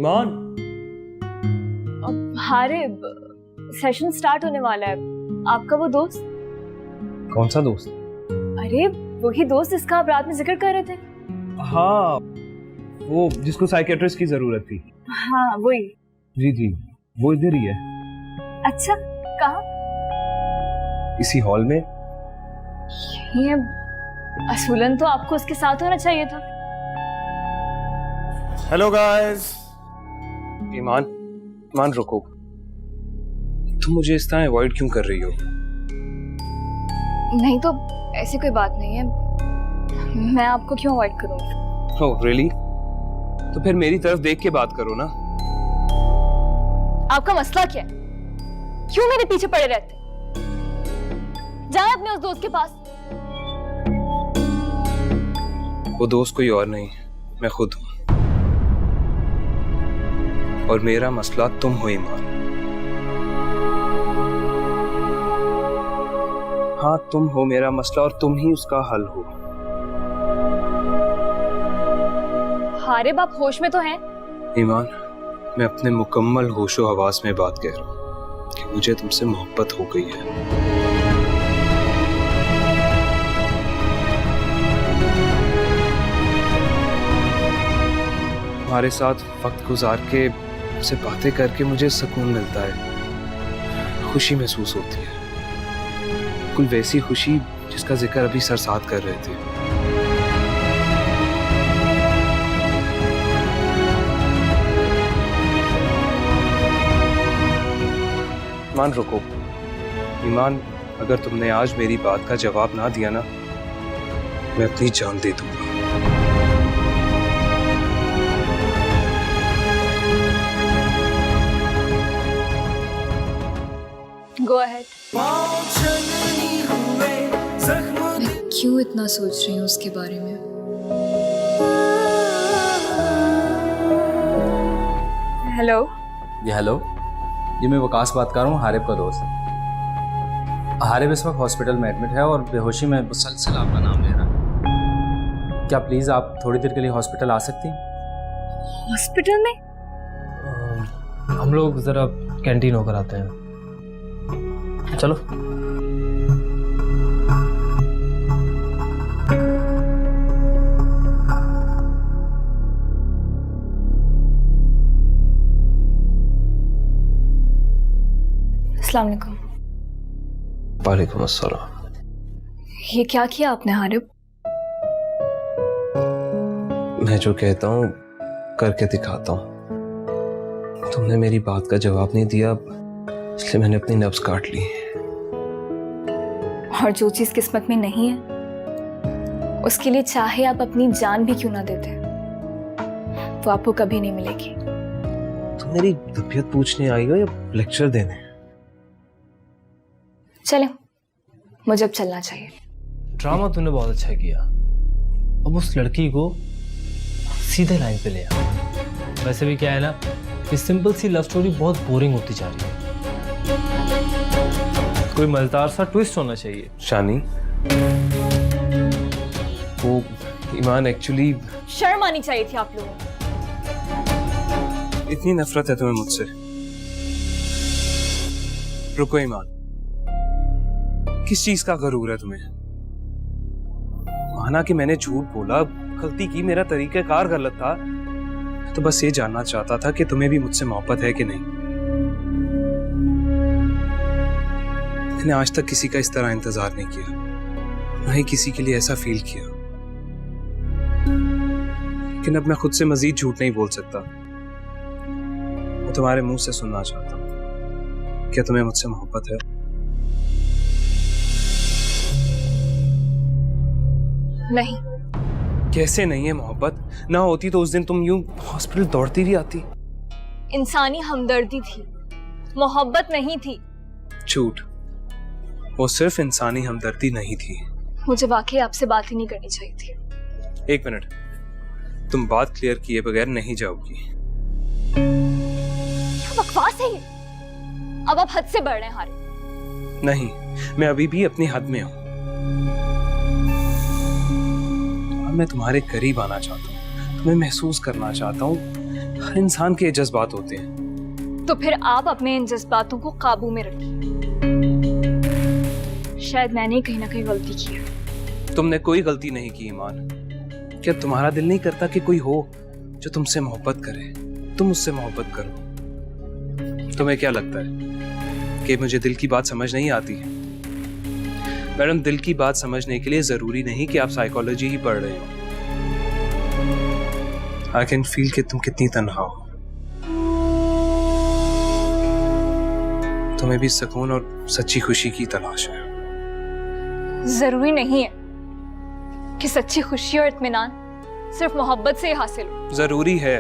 ईमान, Harib, session start होने वाला है। आपका वो दोस्त? कौन सा दोस्त? अरे वही दोस्त जिसका आप रात में जिक्र कर रहे थे। हाँ, वो जिसको साइकियाट्रिस्ट की जरूरत थी। हाँ वही। जी जी, वो इधर ही है। अच्छा, कहाँ? इसी हॉल में। ये असूलन तो आपको उसके साथ होना चाहिए था। Hello guys. ईमान, ईमान रुको, तुम मुझे इस तरह अवॉइड क्यों कर रही हो? नहीं तो ऐसी कोई बात नहीं है, मैं आपको क्यों अवॉइड करूंगी? Oh really? तो फिर मेरी तरफ देख के बात करो ना। आपका मसला क्या है? क्यों मेरे पीछे पड़े रहते? जाए अपने उस दोस्त के पास। वो दोस्त कोई और नहीं, मैं खुद हूं। और मेरा मसला तुम हो ईमान। हाँ, तुम हो मेरा मसला और तुम ही उसका हल हो। हारिब, आप होश में तो हैं? ईमान, मैं अपने मुकम्मल होशो हवास में बात कह रहा हूँ कि मुझे तुमसे मोहब्बत हो गई है। तुम्हारे साथ वक्त गुजार के, से बातें करके मुझे सुकून मिलता है, खुशी महसूस होती है, बिल्कुल वैसी खुशी जिसका जिक्र अभी सरसाद कर रहे थे। ईमान रुको। ईमान, अगर तुमने आज मेरी बात का जवाब ना दिया ना, मैं अपनी जान दे दूंगा। Go ahead. मैं क्यों इतना सोच रही हूँ उसके बारे में? हेलो। जी हेलो, जी मैं वकास बात कर रहा हूँ, हारिब का दोस्त। हारिब इस वक्त हॉस्पिटल में एडमिट है और बेहोशी में मुसलसल आपका नाम ले रहा है। क्या प्लीज़ आप थोड़ी देर के लिए हॉस्पिटल आ सकती हैं? हॉस्पिटल में? हम लोग ज़रा कैंटीन होकर आते हैं, चलो। अस्सलाम वालेकुम। वालेकुम अस्सलाम। ये क्या किया आपने हारिब? मैं जो कहता हूँ करके दिखाता हूँ। तुमने मेरी बात का जवाब नहीं दिया, इसलिए मैंने अपनी नब्ज काट ली। और जो चीज किस्मत में नहीं है, उसके लिए चाहे आप अपनी जान भी क्यों ना देते, वो आपको कभी नहीं मिलेगी। तुम मेरी तबीयत पूछने आई हो या लेक्चर देने? चले, मुझे अब चलना चाहिए। ड्रामा तूने बहुत अच्छा किया। अब उस लड़की को सीधे लाइन पे ले आ। वैसे भी क्या है ना, कि सिंपल सी लव स्टोरी बहुत बोरिंग होती जा रही है। कोई मजेदार सा ट्विस्ट होना चाहिए। शानी, वो ईमान एक्चुअली। शर्म आनी चाहिए थी आप लोगों को। इतनी नफरत है तुम्हें मुझसे? रुको ईमान, किस चीज का गरूर है तुम्हें? माना कि मैंने झूठ बोला, गलती की, मेरा तरीक़ाकार गलत था, तो बस ये जानना चाहता था कि तुम्हें भी मुझसे मोहब्बत है कि नहीं। मैंने आज तक किसी का इस तरह इंतजार नहीं किया, ना ही किसी के लिए ऐसा फील किया। लेकिन अब मैं खुद से मजीद झूठ नहीं बोल सकता। मैं तुम्हारे मुंह से सुनना चाहता हूँ, क्या तुम्हें मुझसे मोहब्बत है? नहीं। कैसे नहीं है मोहब्बत? ना होती तो उस दिन तुम यूं हॉस्पिटल दौड़ती भी आती। इंसानी हमदर्दी थी, मोहब्बत नहीं थी। झूठ, वो सिर्फ इंसानी हमदर्दी नहीं थी। मुझे वाकई आपसे बात ही नहीं करनी चाहिए थी। एक मिनट, तुम बात क्लियर किए बगैर नहीं जाओगी। क्या बकवास है ये? अब आप हद से बढ़ रहे हैं हारिब। नहीं, मैं अभी भी अपनी हद में हूं। मैं तुम्हारे करीब आना चाहता हूँ, तुम्हें महसूस करना चाहता हूँ हर इंसान के जज्बात होते हैं। तो फिर आप अपने इन जज्बातों को काबू में रखिए। शायद मैंने कहीं ना कहीं गलती की है। तुमने कोई गलती नहीं की ईमान। क्या तुम्हारा दिल नहीं करता कि कोई हो जो तुमसे मोहब्बत करे? तुम उससे मोहब्बत करो। तुम्हें क्या लगता है कि मुझे दिल की बात समझ नहीं आती है? मैडम, दिल की बात समझने के लिए जरूरी नहीं कि आप साइकोलॉजी ही पढ़ रहे हो। आई कैन फील कि तुम कितनी तन्हा हो। तुम्हें भी सुकून और सच्ची खुशी की तलाश है। जरूरी नहीं है कि सच्ची खुशी और इत्मीनान सिर्फ मोहब्बत से ही हासिल हो। जरूरी है।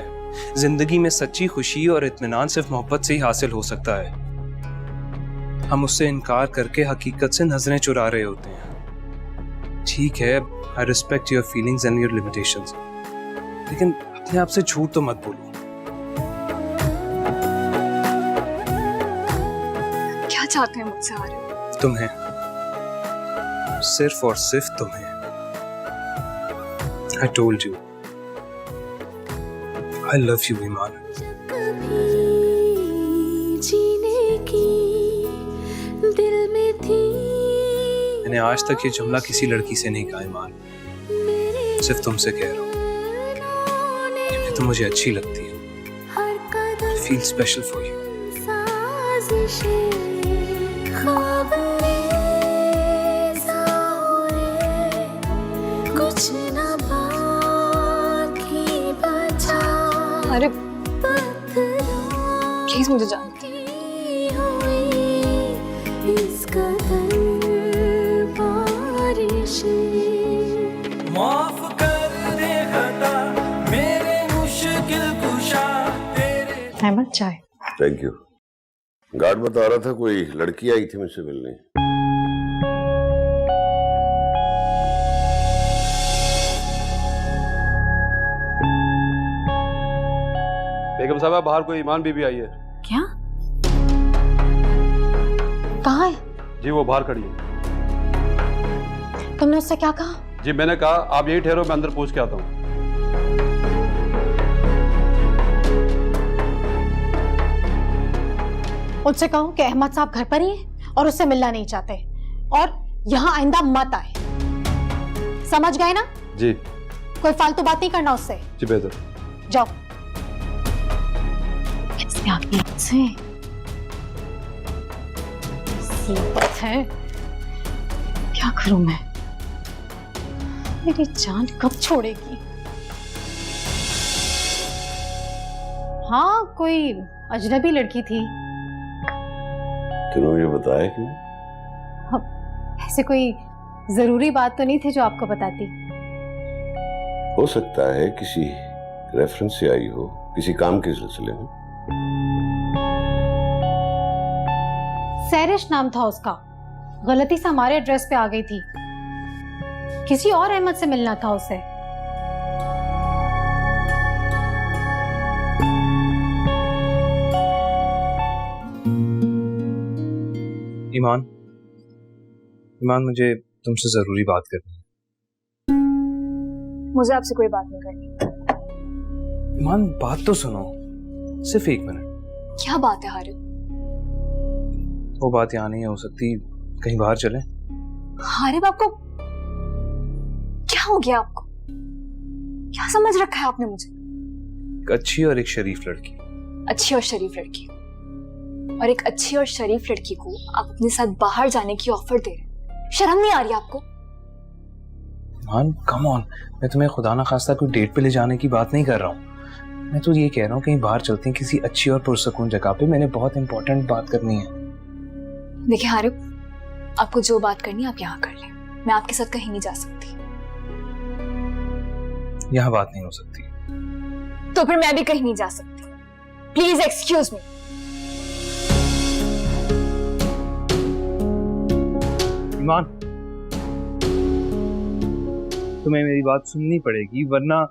जिंदगी में सच्ची खुशी और इत्मीनान सिर्फ मोहब्बत से ही हासिल हो सकता है। हम उससे इनकार करके हकीकत से नजरें चुरा रहे होते हैं। ठीक है, I respect your feelings and your limitations, लेकिन अपने आप से झूठ तो मत बोलो। क्या चाहते हैं मुझसे आरिफ? तुम्हें, सिर्फ और सिर्फ तुम्हें। I told you, I love you, ईमान। जीने की दिल में थी। मैंने आज तक ये जुमला किसी लड़की से नहीं कहा ईमान, सिर्फ तुमसे कह रहा हूँ क्योंकि तुम मुझे अच्छी लगती है। I feel special for you। अरे प्लीज मुझे जाने माफ कर दे खता मेरे मुश्किल कुशा तेरे। अहमद, चाय। Thank you. गार्ड बता रहा था कोई लड़की आई थी मुझसे मिलने। बेगम साहब, बाहर कोई ईमान बीबी आई है। क्या? कहाँ है? जी वो बाहर खड़ी है। तुमने उससे क्या कहा? जी मैंने कहा आप यही ठहरो, मैं अंदर पूछ के आता हूँ। उससे कहो कि अहमद साहब घर पर ही हैं और उससे मिलना नहीं चाहते और यहाँ आइंदा मत आए। समझ गए ना? जी। कोई फालतू बात नहीं करना उससे। जी बेहतर। जाओ। कैसे आ गई मुझसे? मुसीबत है। क्या करूं मैं? मेरी जान कब छोड़ेगी? हाँ, कोई अजनबी लड़की थी। तूने मुझे बताया क्यों? ऐसे कोई जरूरी बात तो नहीं थी जो आपको बताती। हो सकता है किसी रेफरेंस से आई हो, किसी काम के सिलसिले में। सैरिश नाम था उसका, गलती से हमारे एड्रेस पे आ गई थी। किसी और अहमद से मिलना था उसे। ईमान, ईमान, मुझे तुमसे जरूरी बात करनी है। मुझे आपसे कोई बात नहीं करनी। ईमान, बात तो सुनो, सिर्फ 1 मिनट। क्या बात है हारिफ? वो बात यहाँ नहीं हो सकती, कहीं बाहर चलें। हारिफ, आपको क्या हो गया? आपको क्या समझ रखा है आपने मुझे? एक अच्छी और एक शरीफ लड़की। अच्छी और शरीफ लड़की, और एक अच्छी और शरीफ लड़की को आप अपने साथ बाहर जाने की ऑफर दे रहे हैं। शर्म नहीं आ रही आपको? मान, कम ऑन, मैं तुम्हें खुदा ना खास्ता कोई डेट पे ले जाने की बात नहीं कर रहा हूँ। मैं तो ये कह रहा हूँ कहीं बाहर चलते हैं किसी अच्छी और पुरसकून जगह पे। मैंने बहुत इंपॉर्टेंट बात करनी है। देखिए हारिफ, आपको जो बात करनी है आप यहाँ कर लें। मैं आपके साथ कहीं नहीं जा सकती। यहाँ बात नहीं हो सकती। तो फिर मैं भी कहीं नहीं जा सकती। Please excuse me. ईमान, तुम्हें मेरी बात सुननी पड़ेगी, वरना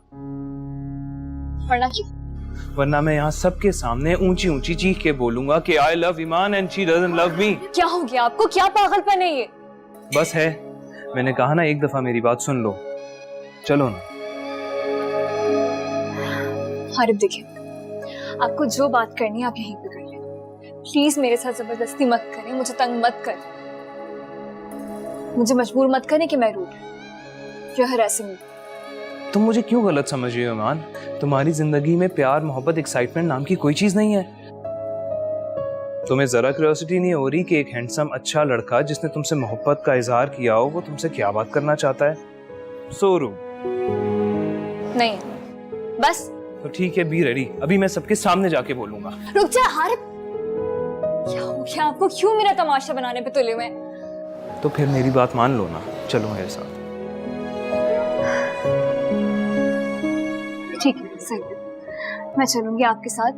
क्यों? वरना मैं यहाँ सबके सामने ऊंची ऊंची चीख के बोलूंगा कि I love Iman and she doesn't love me. क्या हो गया आपको? क्या पागलपन है ये? बस है, मैंने कहा ना, एक दफा मेरी बात सुन लो। चलो ना। हारिफ देखिए, आपको जो बात करनी है आप यहीं पे कर लें। प्लीज मेरे साथ जबरदस्ती मत करें, मुझे तंग मत करें, मुझे मजबूर मत करें कि मैं रूठ या हरासिंग। तुम मुझे क्यों गलत समझ रही हो ईमान? तुम्हारी जिंदगी में प्यार, मोहब्बत, एक्साइटमेंट नाम की कोई चीज नहीं है। तुम्हें जरा क्यूरियोसिटी नहीं हो रही कि एक हैंडसम अच्छा लड़का जिसने तुमसे मोहब्बत का इजहार किया हो वो तुमसे क्या बात करना चाहता है? सोरू नहीं बस। तो ठीक है, बी रेडी। अभी मैं सबके सामने जाके बोलूंगा। रुक जा हारिब, क्या हो गया आपको? क्यों मेरा तमाशा बनाने पे तुले हुए हैं? तो फिर मेरी बात मान लो ना, चलो मेरे साथ। ठीक है सही, मैं चलूंगी आपके साथ,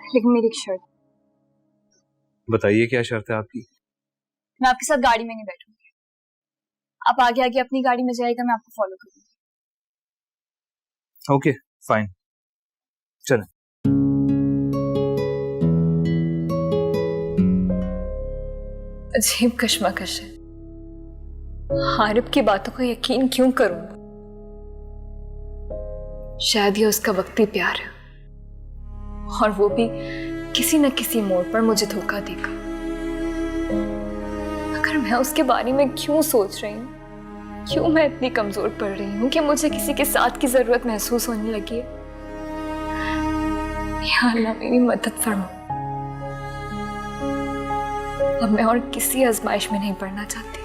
लेकिन मेरी एक शर्त। बताइए क्या शर्त है आपकी? मैं आपके साथ गाड़ी में नहीं बैठूंगी। आप आगे आगे अपनी गाड़ी में जाएगा, मैं आपको फॉलो करूंगी। ओके फाइन, चलें। अजीब कश्मकश है, हारिब की बातों को यकीन क्यों करूं? शायद ये उसका वक्ती प्यार है और वो भी किसी न किसी मोड़ पर मुझे धोखा देगा। अगर मैं उसके बारे में क्यों सोच रही हूँ, क्यों मैं इतनी कमजोर पड़ रही हूँ कि मुझे किसी के साथ की जरूरत महसूस होने लगी है? या अल्लाह मेरी मदद फरमा। अब मैं और किसी आजमाइश में नहीं पड़ना चाहती।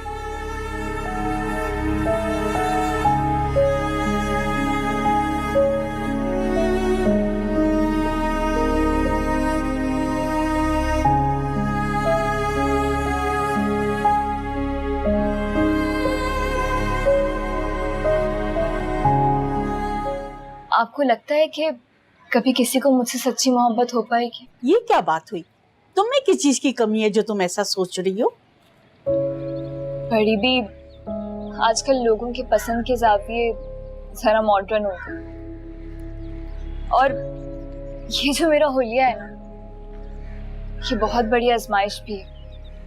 आपको लगता है कि कभी किसी को मुझसे सच्ची मोहब्बत हो पाएगी? ये क्या बात हुई? तुम में किस चीज की कमी है जो तुम ऐसा सोच रही हो? बड़ी भी आजकल लोगों के पसंद के जाविये जरा मॉडर्न हो गए, और ये जो मेरा हुलिया है ना, ये बहुत बड़ी आजमाइश भी है।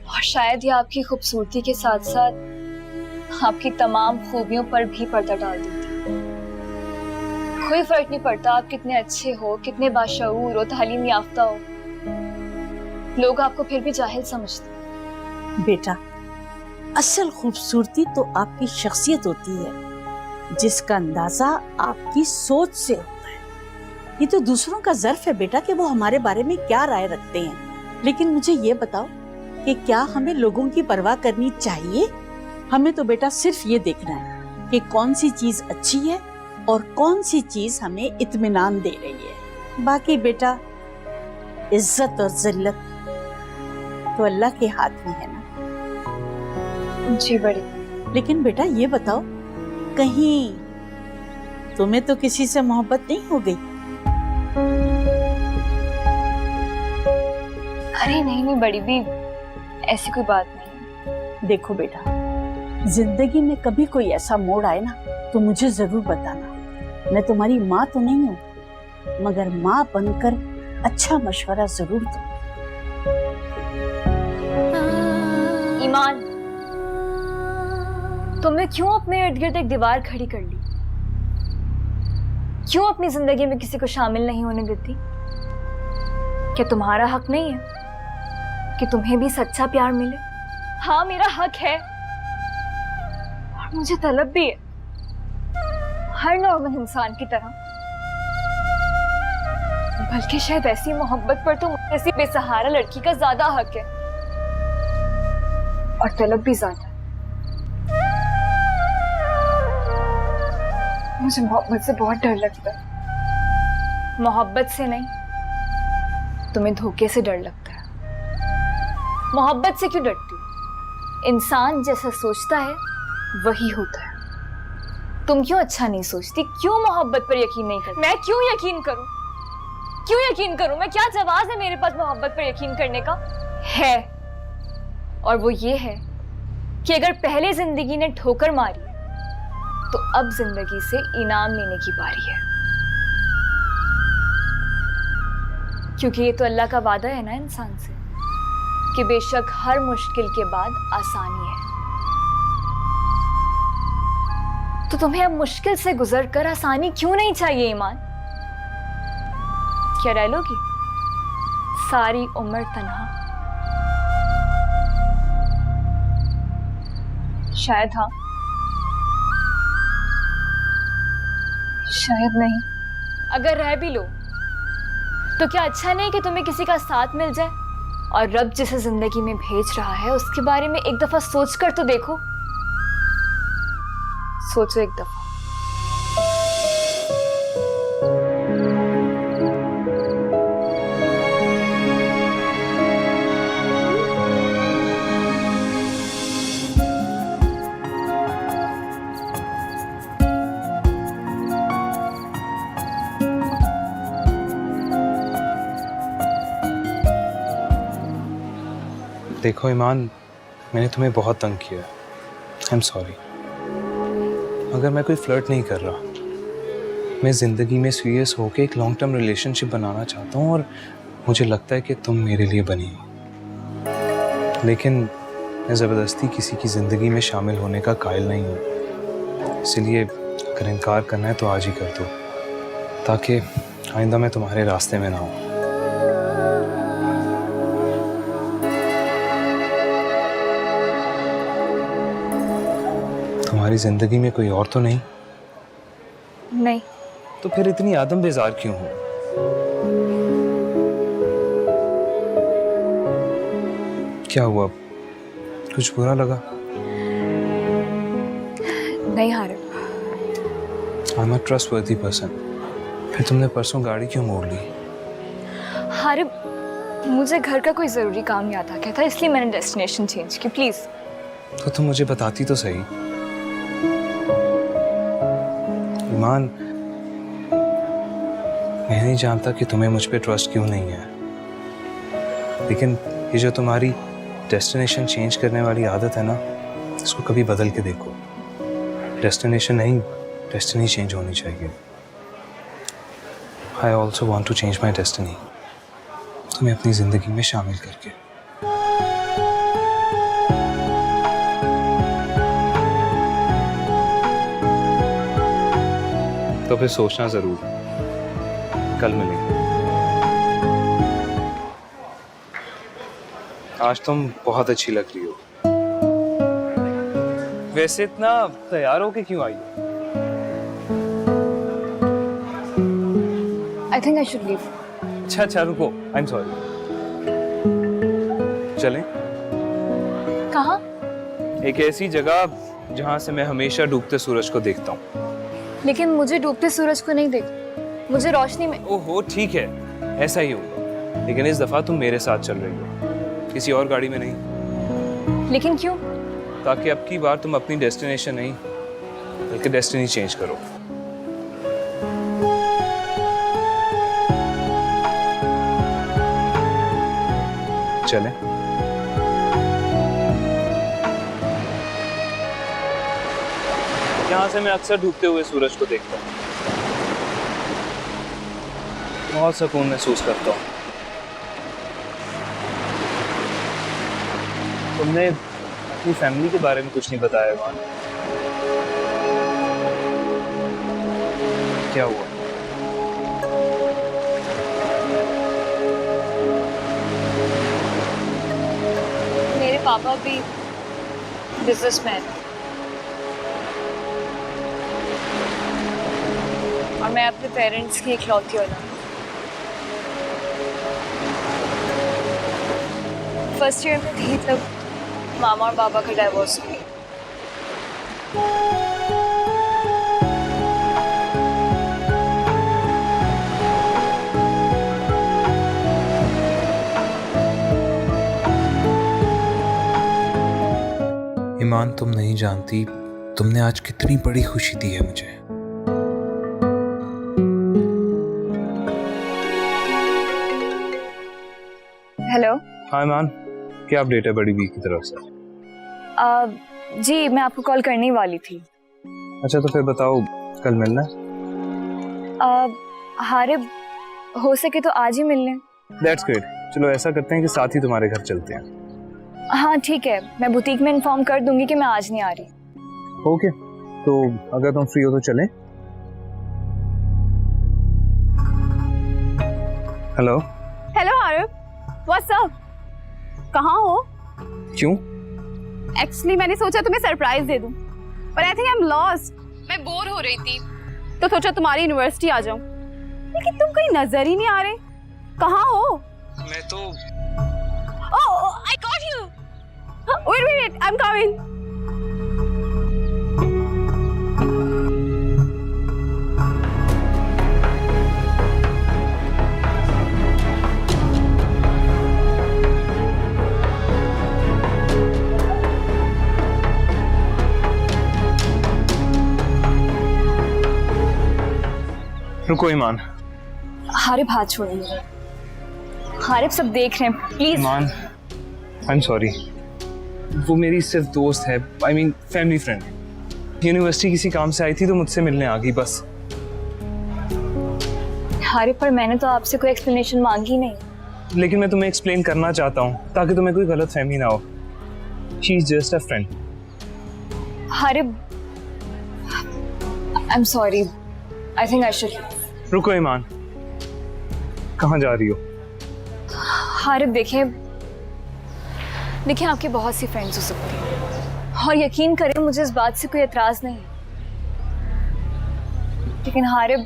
और शायद ये आपकी खूबसूरती के साथ साथ आपकी तमाम खूबियों पर भी पर्दा डाल देती है। कोई फर्क नहीं पड़ता आप कितने अच्छे हो, कितने बाशऊर हो, तालीम याफ्ता हो, लोग आपको फिर भी जाहिल समझते। बेटा, असल खूबसूरती तो आपकी शख्सियत होती है, जिसका अंदाजा आपकी सोच से होता है। ये तो दूसरों का ज़र्फ है बेटा कि वो हमारे बारे में क्या राय रखते हैं। लेकिन मुझे ये बताओ कि क्या हमें लोगों की परवाह करनी चाहिए? हमें तो बेटा सिर्फ ये देखना है कि कौन सी चीज अच्छी है और कौन सी चीज हमें इत्मीनान दे रही है। बाकी बेटा इज्जत और जिल्लत तो अल्लाह के हाथ में है ना। जी बड़ी। लेकिन बेटा ये बताओ, कहीं तुम्हें तो किसी से मोहब्बत नहीं हो गई? अरे नहीं नहीं बड़ी भी, ऐसी कोई बात नहीं। देखो बेटा, जिंदगी में कभी कोई ऐसा मोड़ आए ना तो मुझे जरूर बताना। मैं तुम्हारी माँ तो नहीं हूँ, मगर माँ बनकर अच्छा मशवरा जरूर दूँ। ईमान, तुमने क्यों अपने इर्द गिर्द एक दीवार खड़ी कर ली? क्यों अपनी जिंदगी में किसी को शामिल नहीं होने देती? क्या तुम्हारा हक नहीं है कि तुम्हें भी सच्चा प्यार मिले? हाँ मेरा हक है, और मुझे तलब भी है हर नॉर्मल इंसान की तरह। बल्कि शायद ऐसी मोहब्बत पर तो ऐसी बेसहारा लड़की का ज्यादा हक है, और तलब भी ज्यादा। मुझे मोहब्बत से बहुत डर लगता है। मोहब्बत से नहीं, तुम्हें धोखे से डर लगता है। मोहब्बत से क्यों डरती हो? इंसान जैसा सोचता है वही होता है। तुम क्यों अच्छा नहीं सोचती? क्यों मोहब्बत पर यकीन नहीं करती? मैं क्यों यकीन करूं? क्यों यकीन करूं? मैं क्या जवाब है मेरे पास मोहब्बत पर यकीन करने का? है, और वो ये है कि अगर पहले जिंदगी ने ठोकर मारी तो अब जिंदगी से इनाम लेने की बारी है। क्योंकि ये तो अल्लाह का वादा है ना इंसान से कि बेशक हर मुश्किल के बाद आसानी है। तो तुम्हें अब मुश्किल से गुजरकर आसानी क्यों नहीं चाहिए ईमान? क्या रह लोगी सारी उम्र तन्हा? शायद हाँ, शायद नहीं। अगर रह भी लो तो क्या अच्छा नहीं कि तुम्हें किसी का साथ मिल जाए? और रब जिसे जिंदगी में भेज रहा है उसके बारे में एक दफा सोच कर तो देखो। सोचो एक दफा। देखो ईमान, मैंने तुम्हें बहुत तंग किया। आई एम सॉरी। मगर मैं कोई फ्लर्ट नहीं कर रहा। मैं ज़िंदगी में सीरियस होकर एक लॉन्ग टर्म रिलेशनशिप बनाना चाहता हूँ और मुझे लगता है कि तुम मेरे लिए बनी हो। लेकिन मैं ज़बरदस्ती किसी की ज़िंदगी में शामिल होने का कायल नहीं हूँ। इसलिए अगर इनकार करना है तो आज ही कर दो, ताकि आइंदा मैं तुम्हारे रास्ते में ना हूँ। तुम्हारी जिंदगी में कोई और तो नहीं? नहीं। तो फिर इतनी आदम बेजार क्यों हो? क्या हुआ, कुछ बुरा लगा? नहीं Harib. I am a trustworthy person. फिर तुमने परसों गाड़ी क्यों मोड़ ली? हारिब, मुझे घर का कोई जरूरी काम याद आ गया था, इसलिए मैंने डेस्टिनेशन चेंज की। प्लीज। तो तुम मुझे बताती तो सही। ईमान, मैं नहीं जानता कि तुम्हें मुझ पे ट्रस्ट क्यों नहीं है, लेकिन ये जो तुम्हारी डेस्टिनेशन चेंज करने वाली आदत है ना, इसको कभी बदल के देखो। डेस्टिनेशन नहीं, डेस्टिनी चेंज होनी चाहिए। I also want to change my destiny, तुम्हें अपनी जिंदगी में शामिल करके। तो फिर सोचना जरूर, कल मिलेंगे। आज तुम बहुत अच्छी लग रही हो। वैसे इतना तैयार होके क्यों आई हो? I think I should leave. अच्छा रुको, आई एम सॉरी। चलें? कहाँ? एक ऐसी जगह जहां से मैं हमेशा डूबते सूरज को देखता हूँ। लेकिन मुझे डूबते सूरज को नहीं देख, मुझे रोशनी में। ओहो ठीक है, ऐसा ही होगा, लेकिन इस दफा तुम मेरे साथ चल रही हो, किसी और गाड़ी में नहीं। लेकिन क्यों? ताकि अब की बार तुम अपनी डेस्टिनेशन नहीं बल्कि डेस्टिनी चेंज करो। चलें? यहाँ से मैं अक्सर डूबते हुए सूरज को देखता हूँ, बहुत सुकून महसूस करता हूँ। तुमने अपनी फैमिली के बारे में कुछ नहीं बताया ईमान। क्या हुआ? मेरे पापा भी बिजनेसमैन और मैं अपने पेरेंट्स की इकलौती औलाद। फर्स्ट ईयर में थी तब मामा और पापा का डाइवोर्स हो गया। ईमान, तुम नहीं जानती तुमने आज कितनी बड़ी खुशी दी है मुझे। हेलो। हाँ ईमान, क्या अपडेट है बड़ी वी की तरफ से? जी मैं आपको कॉल करने ही वाली थी। अच्छा तो फिर बताओ, कल मिलना है? हारिब, हो सके तो आज ही मिल लें। That's great. चलो ऐसा करते हैं कि साथ ही तुम्हारे घर चलते हैं। हाँ ठीक है, मैं बुटीक में इन्फॉर्म कर दूंगी कि मैं आज नहीं आ रही। ओके, तो अगर तुम फ्री हो तो चलें। Hello. Hello Arif, what's up? कहाँ हो? क्यों? एक्चुअली मैंने सोचा तुम्हें सरप्राइज दे दूं, पर I think I am lost. मैं बोर हो रही थी तो सोचा तुम्हारी यूनिवर्सिटी आ जाऊं, लेकिन तुम कहीं नजर ही नहीं आ रहे। कहाँ हो? मैं तो oh, I got you. Wait wait, I am coming. रुको ईमान। हारिफ हाथ छोड़िए। हारिफ सब देख रहे हैं, please. Iman, I am sorry. वो मेरी सिर्फ दोस्त है, I mean family friend. University किसी काम से आई थी तो मुझसे मिलने आ गई बस। हारिफ, पर मैंने तो आपसे कोई एक्सप्लेनेशन मांगी नहीं। लेकिन मैं तुम्हें एक्सप्लेन करना चाहता हूँ ताकि तुम्हें कोई गलत फहमी ना हो। She is just a friend. Haris, I am sorry, I think I should. रुको ईमान, कहाँ जा रही हो? हारिफ देखिए आपकी बहुत सी फ्रेंड्स हो सकती हैं और यकीन करें मुझे इस बात से कोई एतराज नहीं है, लेकिन हारिफ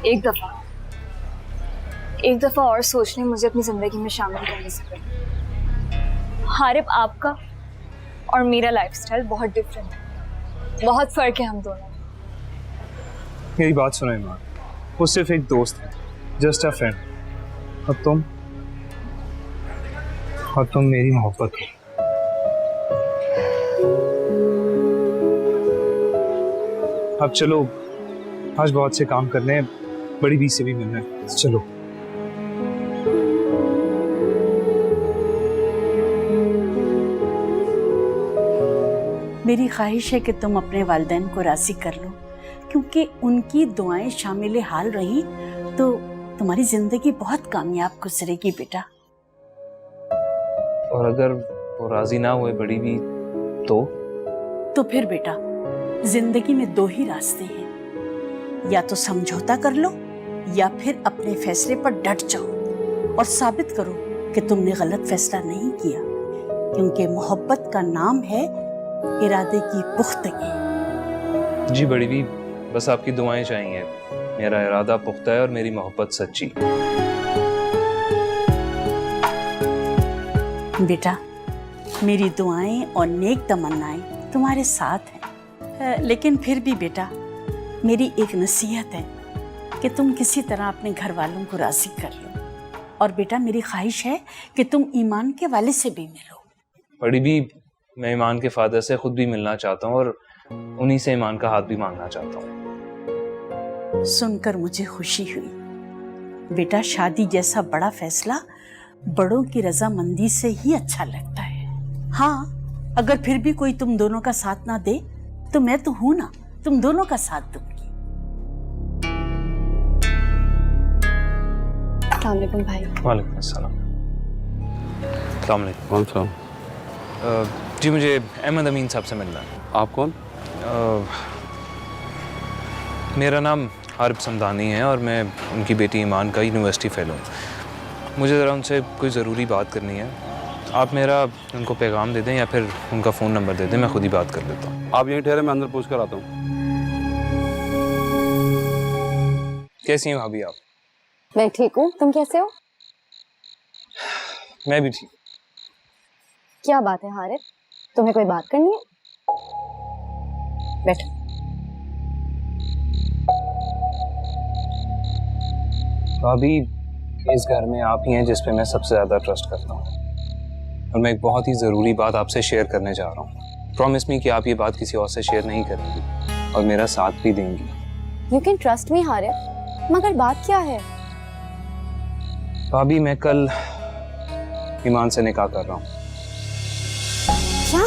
एक दफा और सोचने मुझे अपनी जिंदगी में शामिल करने से पहले। हारिफ, आपका और मेरा लाइफस्टाइल बहुत डिफरेंट है, बहुत फर्क है हम दोनों। मेरी बात सुनो ईमान, वो सिर्फ एक दोस्त है, जस्ट अ फ्रेंड। और तुम मेरी मोहब्बत हो। अब चलो, आज बहुत से काम करने हैं, बड़ी बी से भी मिलना है, चलो। मेरी ख्वाहिश है कि तुम अपने वालिदैन को राज़ी कर लो, क्योंकि उनकी दुआएं शामिल हाल रही तो तुम्हारी जिंदगी बहुत कामयाब गुजरेगी बेटा। और अगर वो राजी ना हुए बड़ी भी तो फिर बेटा जिंदगी में दो ही रास्ते हैं, या तो समझौता कर लो या फिर अपने फैसले पर डट जाओ और साबित करो कि तुमने गलत फैसला नहीं किया, क्योंकि मोहब्बत का नाम है इरादे की पुख्तगी। जी बड़ी भी, बस आपकी दुआएं चाहिए। मेरा इरादा पुख्ता है और मेरी मोहब्बत सच्ची। बेटा मेरी दुआएं और नेक तमन्नाएं तुम्हारे साथ हैं, लेकिन फिर भी बेटा मेरी एक नसीहत है कि तुम किसी तरह अपने घर वालों को राज़ी कर लो। और बेटा मेरी ख्वाहिश है कि तुम ईमान के वाले से भी मिलो। बड़ी भी, मैं ईमान के फादर से खुद भी मिलना चाहता हूँ और उन्हीं से ईमान का हाथ भी मांगना चाहता हूँ। सुनकर मुझे खुशी हुई बेटा। शादी जैसा बड़ा फैसला बड़ों की रजामंदी से ही अच्छा लगता है। हाँ, अगर फिर भी कोई तुम दोनों का साथ ना दे तो मैं तो हूं ना, तुम दोनों का साथ दूंगी। अस्सलाम वालेकुम भाई। वालेकुम अस्सलाम। अस्सलाम वालेकुम। कौन सा? जी मुझे अहमद अमीन साहब से मिलना है। आप कौन? मेरा नाम हारिफ समदानी है और मैं उनकी बेटी ईमान का यूनिवर्सिटी फेलो हूँ। मुझे ज़रा उनसे कोई ज़रूरी बात करनी है। आप मेरा उनको पैगाम दे दें या फिर उनका फ़ोन नंबर दे दें, मैं खुद ही बात कर लेता हूँ। आप यहीं ठहरे, मैं अंदर पूछ कर आता हूँ। कैसी हैं भाभी आप? मैं ठीक हूँ, तुम कैसे हो? मैं भी ठीक। क्या बात है हारिफ, तुम्हें कोई बात करनी है? बैठो। भाभी, इस घर में आप ही हैं जिस पे मैं सबसे ज़्यादा ट्रस्ट करता हूँ और मैं एक बहुत ही ज़रूरी बात आपसे शेयर करने जा रहा हूँ। प्रॉमिस मी कि आप ये बात किसी और से शेयर नहीं करेंगी और मेरा साथ भी देंगी। You can trust me Haris, मगर बात क्या है? भाभी, मैं कल ईमान से निकाह कर रहा हूँ। क्या?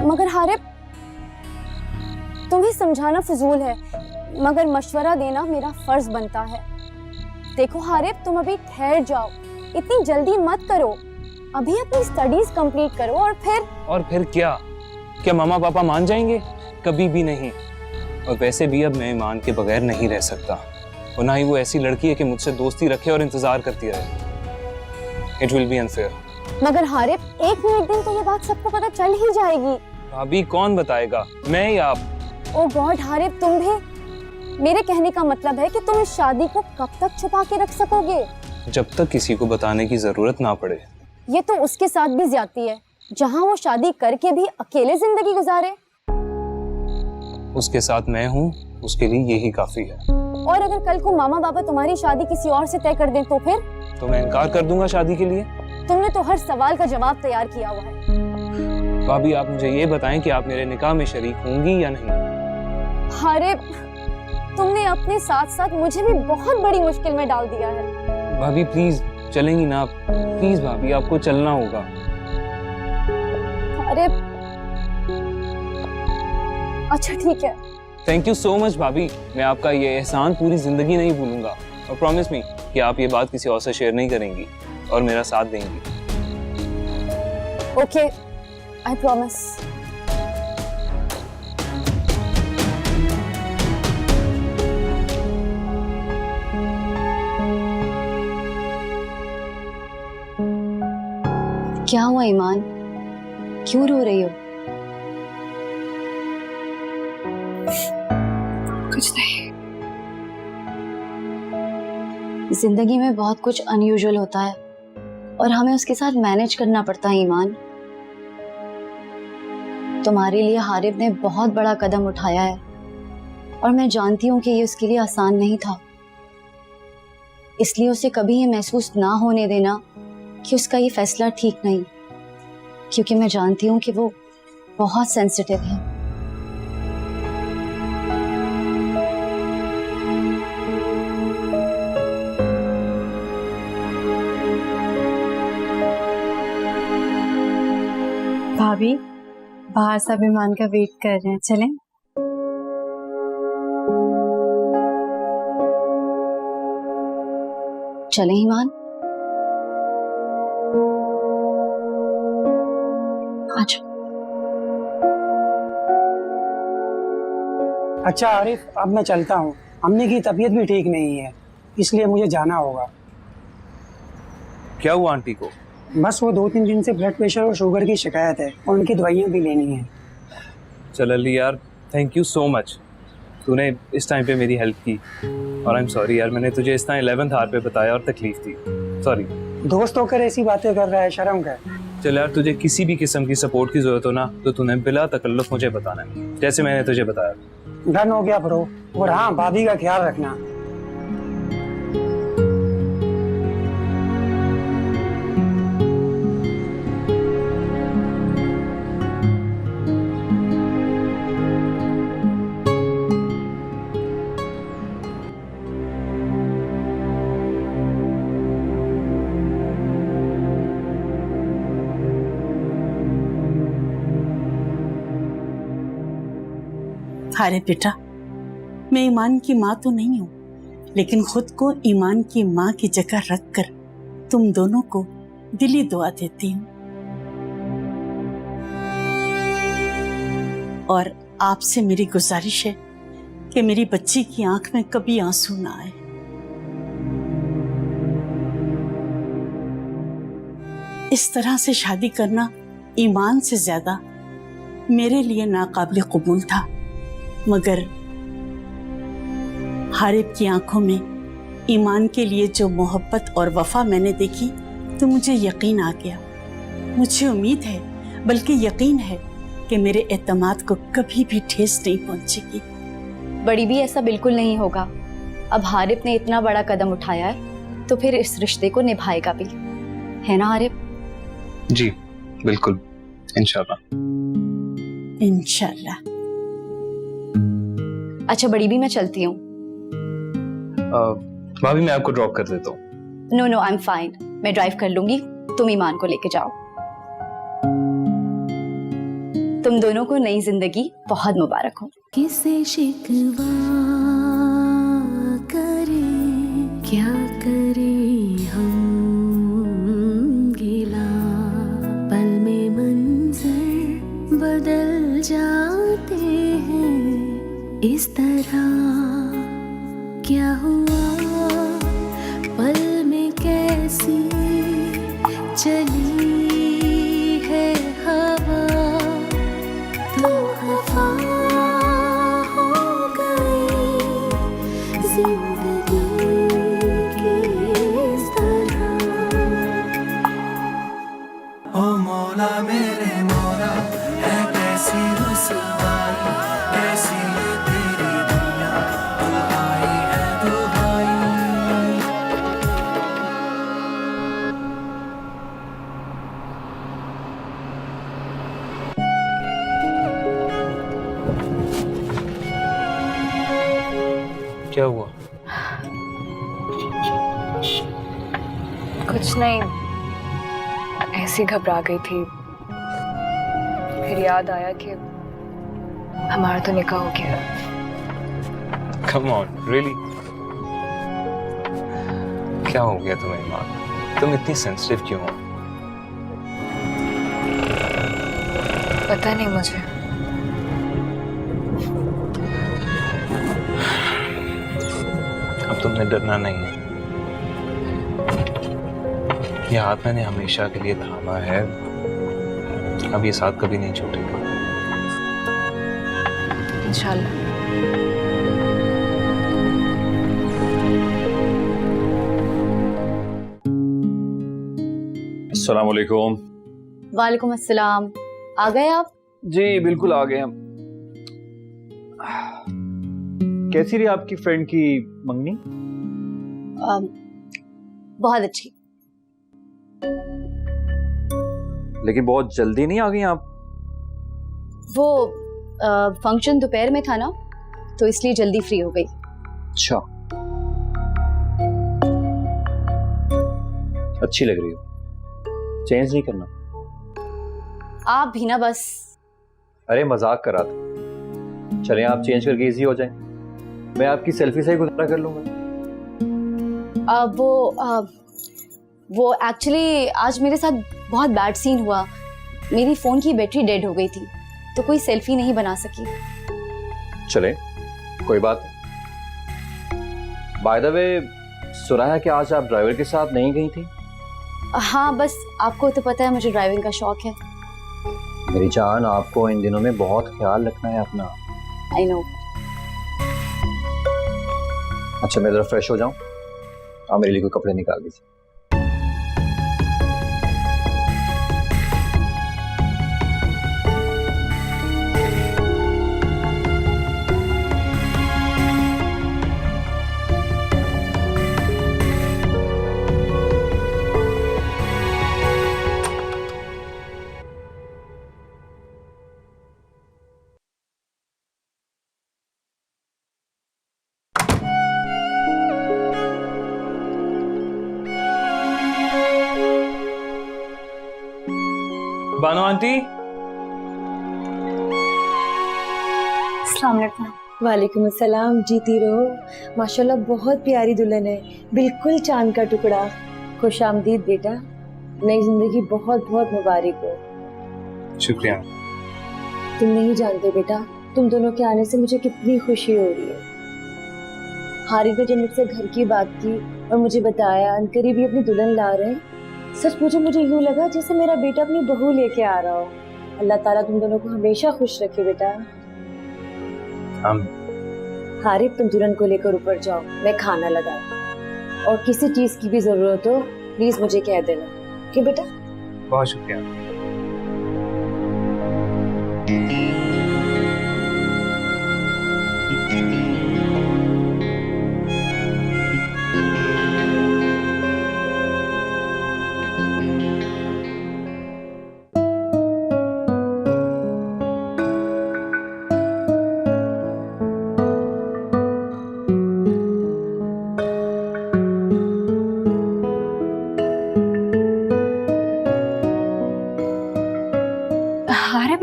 मगर हारिफ, तुम्हें समझाना फजूल है, मगर मशवरा देना मेरा फर्ज बनता है। देखो हारिफ, तुम अभी ठहर जाओ, इतनी जल्दी मत करो। अभी अपनी स्टडीज कंप्लीट करो और फिर क्या? क्या मामा पापा मान जाएंगे? कभी भी नहीं। और वैसे भी अब मैं ईमान के बगैर नहीं रह सकता, और ना ही वो ऐसी लड़की है कि मुझसे दोस्ती रखे और इंतजार करती रहे। It will be unfair. मगर हारिब, एक न एक दिन तो ये बात सबको पता चल ही जाएगी। भाभी कौन बताएगा, मैं या आप? ओ गॉड हारिब, तुम भी? मेरे कहने का मतलब है कि तुम इस शादी को कब तक छुपा के रख सकोगे? जब तक किसी को बताने की जरूरत ना पड़े। ये तो उसके साथ भी ज्यादती है, जहाँ वो शादी करके भी अकेले जिंदगी गुजारे। उसके साथ मैं हूँ, उसके लिए यही काफी है। और अगर कल को मामा बाबा तुम्हारी शादी किसी और से तय कर दें तो फिर? तो मैं इनकार कर दूंगा शादी के लिए। तुमने तो हर सवाल का जवाब तैयार किया हुआ है। भाभी आप मुझे ये बताएं कि आप मेरे निकाह में शरीक होंगी या नहीं? हारिब, तुमने अपने साथ साथ मुझे भी बहुत बड़ी मुश्किल में डाल दिया है। भाभी प्लीज चलेंगी ना आप? प्लीज भाभी, आपको चलना होगा। अरे अच्छा ठीक है। थैंक यू सो मच भाभी, मैं आपका ये एहसान पूरी जिंदगी नहीं भूलूंगा। और प्रॉमिस मी कि आप ये बात किसी और से शेयर नहीं करेंगी और मेरा साथ देंगी। Okay, I promise. क्या हुआ ईमान, क्यों रो रही हो? कुछ नहीं। जिंदगी में बहुत कुछ अनयूजुअल होता है और हमें उसके साथ मैनेज करना पड़ता है ईमान। तुम्हारे लिए हारिब ने बहुत बड़ा कदम उठाया है और मैं जानती हूँ कि ये उसके लिए आसान नहीं था। इसलिए उसे कभी ये महसूस ना होने देना कि उसका ये फैसला ठीक नहीं, क्योंकि मैं जानती हूँ कि वो बहुत सेंसिटिव है। भाभी, बाहर सब ईमान का वेट कर रहे हैं, चलें? चलें ईमान? आज अच्छा आरिफ, अब मैं चलता हूँ। अम्मी की तबीयत भी ठीक नहीं है, इसलिए मुझे जाना होगा। क्या हुआ आंटी को? बस वो 2-3 दिन से ब्लड प्रेशर और शुगर की शिकायत है और उनकी दवाइयाँ भी लेनी है। चल अली यार, थैंक यू सो मच, तूने इस टाइम पे मेरी हेल्प की। और आई एम सॉरी यार, मैंने तुझे इस तरह 11th आवर पे बताया और तकलीफ दी। सॉरी। दोस्त होकर ऐसी बातें कर रहा है, शर्म कर। चल यार, तुझे किसी भी किस्म की सपोर्ट की जरूरत हो ना तो तूने बिला तकल्लुफ मुझे बताना है, जैसे मैंने तुझे बताया। डन हो गया ब्रो। और हाँ, भाभी का ख्याल रखना। अरे बेटा, मैं ईमान की माँ तो नहीं हूँ, लेकिन खुद को ईमान की माँ की जगह रखकर तुम दोनों को दिली दुआ देती हूँ। और आपसे मेरी गुजारिश है कि मेरी बच्ची की आंख में कभी आंसू ना आए। इस तरह से शादी करना ईमान से ज्यादा मेरे लिए नाकाबिल कबूल था, मगर हारिब की आंखों में ईमान के लिए जो मोहब्बत और वफा मैंने देखी तो मुझे यकीन आ गया। मुझे उम्मीद है, बल्कि यकीन है कि मेरे एतमाद को कभी भी ठेस नहीं पहुंचेगी। बड़ी भी ऐसा बिल्कुल नहीं होगा। अब हारिब ने इतना बड़ा कदम उठाया है तो फिर इस रिश्ते को निभाएगा भी, है ना हारिब? जी बिल्कुल, इंशाल्लाह। इंशाल्लाह। अच्छा बड़ी भी, मैं चलती हूँ। भाभी मैं आपको ड्रॉप कर देता हूँ। No no, I am fine, मैं ड्राइव कर लूंगी, तुम ईमान को लेके जाओ। तुम दोनों को नई जिंदगी बहुत मुबारक हो। किसे शिकवा करे, क्या करे हम गिला, पल में मंजर बदल जाते हैं इस क्या हुआ पल में कैसी चली है हवा तो खफा हो गई जिंदगी की इस तरह। ओ मौला मेरे मौला है कैसी रुसवाई कैसी है तेरी दुनिया दुहाई है दुहाई। क्या हुआ? कुछ नहीं, ऐसी घबरा गई थी, फिर याद आया कि हमारा तो निकाह हो गया। Come on, really? क्या हो गया तुम्हें माँ? तुम इतनी सेंसिटिव क्यों हो? पता नहीं मुझे। अब तुमने डरना नहीं है। ये हाथ मैंने हमेशा के लिए थामा है, अब ये साथ कभी नहीं छूटेगा। इंशाल्लाह। अस्सलाम वालेकुम। वालेकुम अस्सलाम। आ गए आप? जी बिल्कुल आ गए हम। कैसी रही आपकी फ्रेंड की मंगनी? बहुत अच्छी। लेकिन बहुत जल्दी नहीं आ गई आप? वो फंक्शन दोपहर में था ना, तो इसलिए जल्दी फ्री हो गई। अच्छा, अच्छी लग रही हो, चेंज नहीं करना? आप भी ना बस। अरे मजाक कर रहा था। चलें आप चेंज करके इजी हो जाए, मैं आपकी सेल्फी से ही गुजारा कर लूंगा। वो एक्चुअली आज मेरे साथ बहुत बैड सीन हुआ। मेरी फोन की बैटरी डेड हो गई थी, तो कोई सेल्फी नहीं बना सकी। चले कोई बात नहीं। बाय द वे सुना है कि आज आप ड्राइवर के साथ नहीं गई थी? हाँ, बस आपको तो पता है मुझे ड्राइविंग का शौक है। मेरी जान, आपको इन दिनों में बहुत ख्याल रखना है अपना। I know. अच्छा मैं जरा फ्रेश हो जाऊं, आप मेरे लिए कोई कपड़े निकाल दीजिए। बानो आंटी। अस्सलाम वालेकुम। वालेकुम अस्सलाम। जीती रहो। माशाल्लाह बहुत प्यारी दुल्हन है, बिल्कुल चांद का टुकड़ा। खुश आमदीद बेटा, नई जिंदगी बहुत बहुत मुबारक हो। शुक्रिया। तुम नहीं जानते बेटा, तुम दोनों के आने से मुझे कितनी खुशी हो रही है। हारिस ने जब मुझसे घर की बात की और मुझे बताया अनकरीब भी अपनी दुल्हन ला रहे हैं, सच मुझे यूं लगा जैसे मेरा बेटा अपनी बहू लेके आ रहा हो। अल्लाह ताला तुम दोनों को हमेशा खुश रखे बेटा। हारिस तुम दुल्हन को लेकर ऊपर जाओ, मैं खाना लगाऊं, और किसी चीज की भी जरूरत हो प्लीज मुझे कह देना, ठीक बेटा? बहुत शुक्रिया।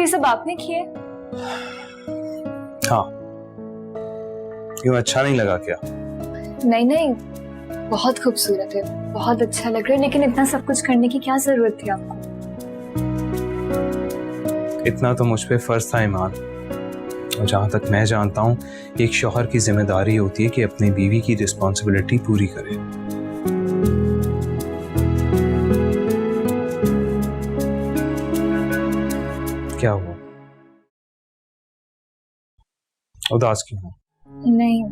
ये सब आपने किए? हाँ, क्यों अच्छा नहीं लगा क्या? नहीं, बहुत खूबसूरत है, बहुत अच्छा लग रहा है, लेकिन इतना सब कुछ करने की क्या जरूरत थी आपको? इतना तो मुझ पे फर्ज था ईमान, और जहाँ तक मैं जानता हूँ एक शौहर की जिम्मेदारी होती है कि अपनी बीवी की रिस्पॉन्सिबिलिटी पूरी करे। क्या हुआ? उदास क्यों हो? नहीं,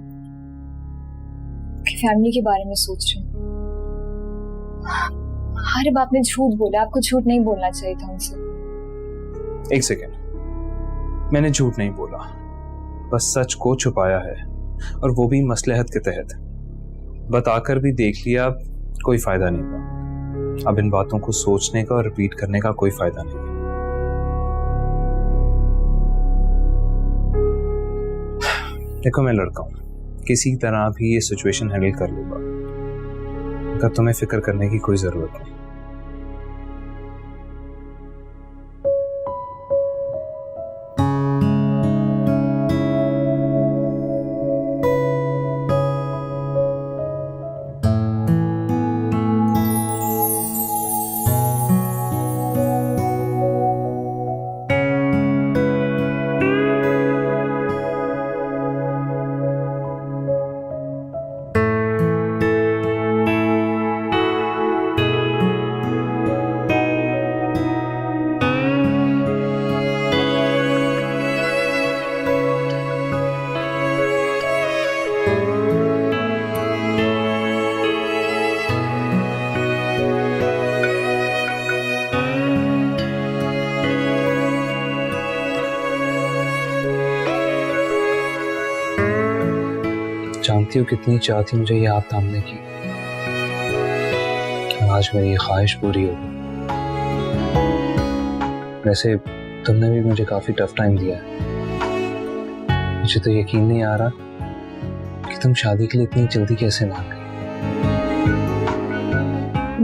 फैमिली के बारे में सोच रही हूँ। अरे बाप ने झूठ बोला, आपको झूठ नहीं बोलना चाहिए था उनसे। एक सेकेंड, मैंने झूठ नहीं बोला, बस सच को छुपाया है, और वो भी मसलहत के तहत। बताकर भी देख लिया, कोई फायदा नहीं हुआ। अब इन बातों को सोचने का और रिपीट करने का कोई फायदा नहीं। देखो मैं लड़का हूं, किसी तरह भी ये सिचुएशन हैंडल कर लूंगा, अगर तुम्हें फिक्र करने की कोई जरूरत नहीं। जानती हो कितनी चाह थी मुझे ये हाथ थामने की, आज मेरी ये ख्वाहिश पूरी हो गई। वैसे तुमने भी मुझे काफी टफ टाइम दिया है, मुझे तो यकीन नहीं आ रहा कि तुम शादी के लिए इतनी जल्दी कैसे मान गई।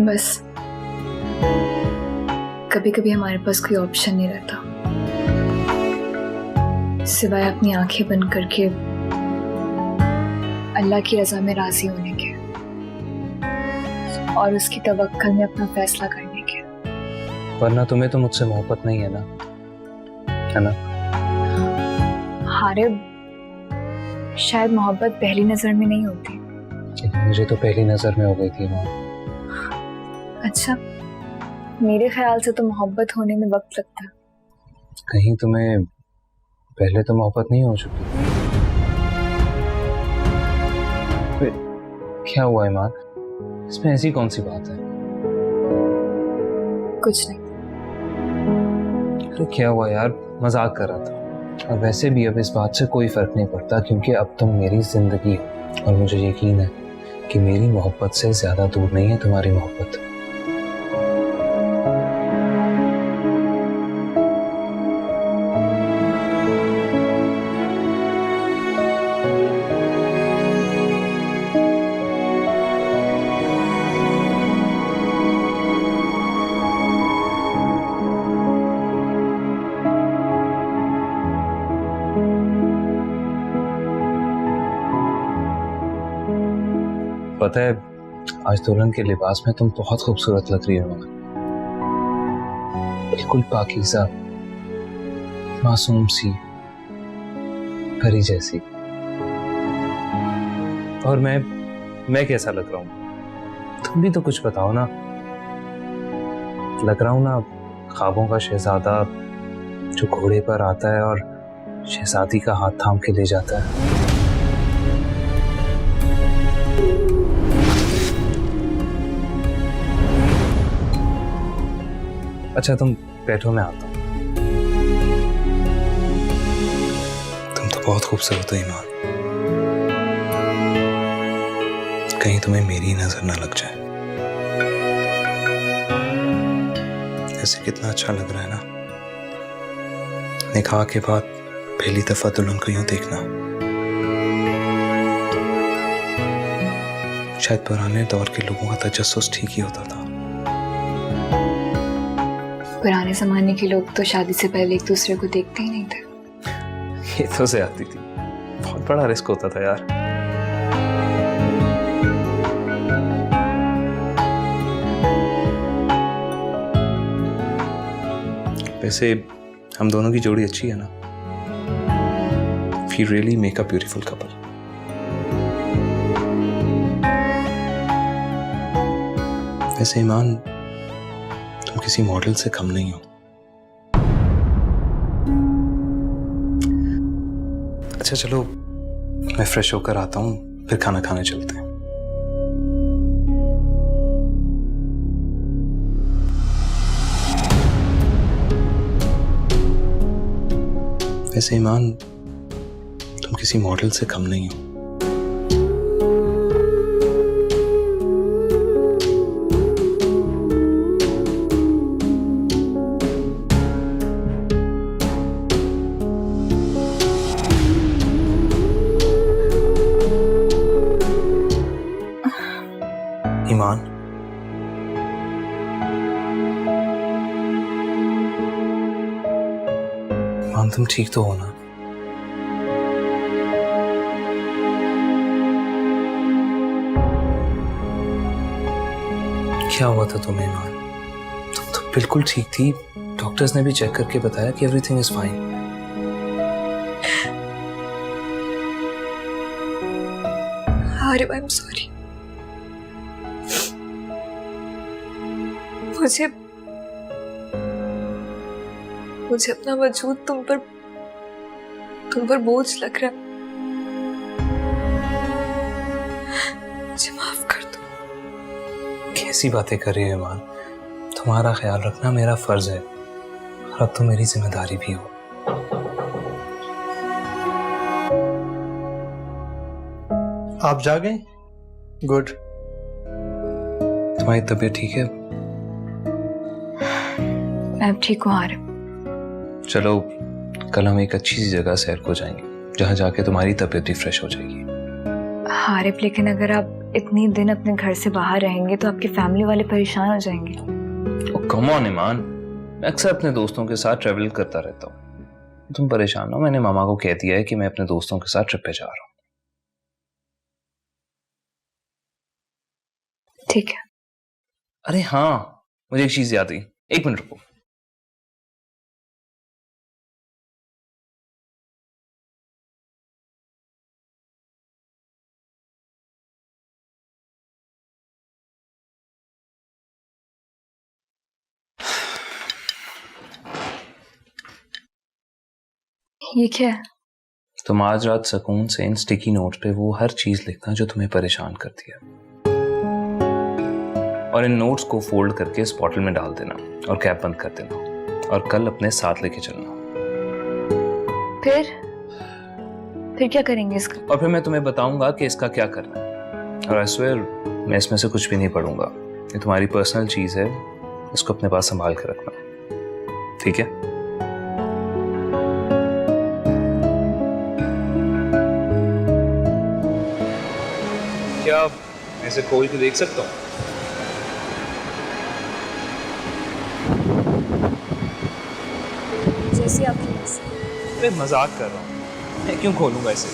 बस कभी कभी हमारे पास कोई ऑप्शन नहीं रहता सिवाय अपनी आंखें बंद करके अल्लाह की रजा में राजी होने के और उसकी तवक्कल में अपना फैसला करने के। वरना तुम्हें तो मुझसे मोहब्बत नहीं है ना, है ना? हारिब, शायद मोहब्बत पहली नजर में नहीं होती। मुझे तो पहली नजर में हो गई थी माँ। अच्छा, मेरे ख्याल से तो मोहब्बत होने में वक्त लगता है। कहीं तुम्हें पहले तो मोहब्बत नहीं हो चुकी? क्या हुआ ईमान, इसमें ऐसी कौन सी बात है? कुछ नहीं। अरे क्या हुआ यार, मजाक कर रहा था। और वैसे भी अब इस बात से कोई फर्क नहीं पड़ता, क्योंकि अब तुम मेरी जिंदगी हो, और मुझे यकीन है कि मेरी मोहब्बत से ज्यादा दूर नहीं है तुम्हारी मोहब्बत। पता है, आज दुल्हन के लिबास में तुम बहुत खूबसूरत लग रही हो, बिल्कुल पाकीज़ा, मासूम सी, परी जैसी। और मैं कैसा लग रहा हूँ? तुम भी तो कुछ बताओ ना। लग रहा हूँ ना ख्वाबों का शहजादा जो घोड़े पर आता है और शहजादी का हाथ थाम के ले जाता है। अच्छा तुम बैठो, मैं आता हूँ। तुम तो बहुत खूबसूरत हो ईमान, कहीं तुम्हें मेरी नजर ना लग जाए। ऐसे कितना अच्छा लग रहा है ना, निकाह के बाद पहली दफा दुल्हन को यूं देखना। शायद पुराने दौर के लोगों का तजस्सुस ठीक ही होता था। पुराने जमाने के लोग तो शादी से पहले एक दूसरे को देखते ही नहीं थे। ये तो ज्यादती थी, बहुत बड़ा रिस्क होता था यार। वैसे हम दोनों की जोड़ी अच्छी है ना? We really make a beautiful couple. वैसे ईमान, तुम किसी मॉडल से कम नहीं हो। अच्छा चलो, मैं फ्रेश होकर आता हूँ, फिर खाना खाने चलते हैं। वैसे ईमान, तुम किसी मॉडल से कम नहीं हो। ईमान, ईमान तुम ठीक तो हो ना? क्या हुआ था तुम्हें ईमान? तुम तो बिल्कुल ठीक थी। डॉक्टर्स ने भी चेक करके बताया कि everything is fine. Arif, I am sorry. मुझे अपना वजूद तुम पर बोझ लग रहा है। मुझे माफ कर दो। कैसी बातें कर रही हो ईमान? तुम्हारा ख्याल रखना मेरा फर्ज है और अब तो मेरी जिम्मेदारी भी हो। आप जा गए? गुड। तुम्हारी तबीयत ठीक है? मैं अब ठीक हूँ आरिफ। चलो कल हम एक अच्छी सी जगह सैर को जाएंगे, जहाँ जाके तुम्हारी तबीयत भी फ्रेश हो जाएगी। आरिफ, लेकिन अगर आप इतनी दिन अपने घर से बाहर रहेंगे तो आपकी फैमिली वाले परेशान हो जाएंगे। कम ऑन ईमान, मैं अक्सर अपने दोस्तों के साथ ट्रेवल करता रहता हूँ। तुम परेशान हो, मैंने मामा को कह दिया है कि मैं अपने दोस्तों के साथ ट्रिप पे जा रहा हूँ। ठीक है। अरे हाँ, मुझे एक चीज याद आई, एक मिनट रुको। ये क्या है? तुम आज रात सुकून से इन स्टिकी नोट पे वो हर चीज लिखना जो तुम्हें परेशान करती है, और इन नोट्स को फोल्ड करके इस बॉटल में डाल देना और कैप बंद कर देना, और कल अपने साथ लेके चलना। फिर क्या करेंगे इसका? और फिर मैं तुम्हें बताऊंगा कि इसका क्या करना है। और आई स्वेयर मैं इसमें से कुछ भी नहीं पढ़ूंगा। ये तुम्हारी पर्सनल चीज है, इसको अपने पास संभाल कर रखना, ठीक है? क्या मैं इसे खोल के देख सकता हूँ? जैसे आप मैं मजाक कर रहा हूँ, मैं क्यों खोलूंगा इसे?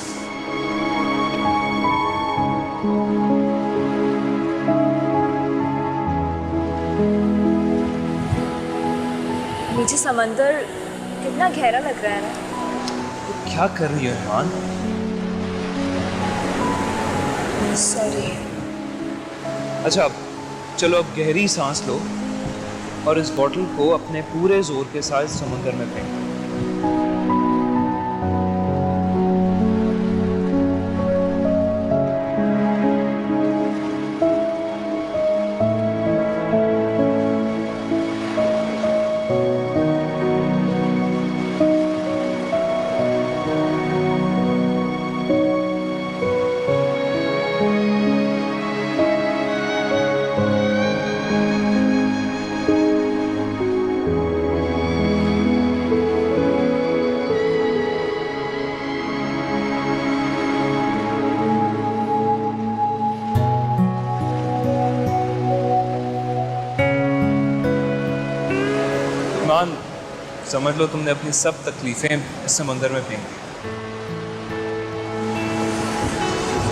नीचे समंदर कितना गहरा लग रहा है ना। तो क्या कर रही हो ईमान? सॉरी। अच्छा चलो अब गहरी सांस लो और इस बॉटल को अपने पूरे जोर के साथ समुद्र में फेंको। समझ लो तुमने अपनी सब तकलीफें इस समंदर में फेंक दी।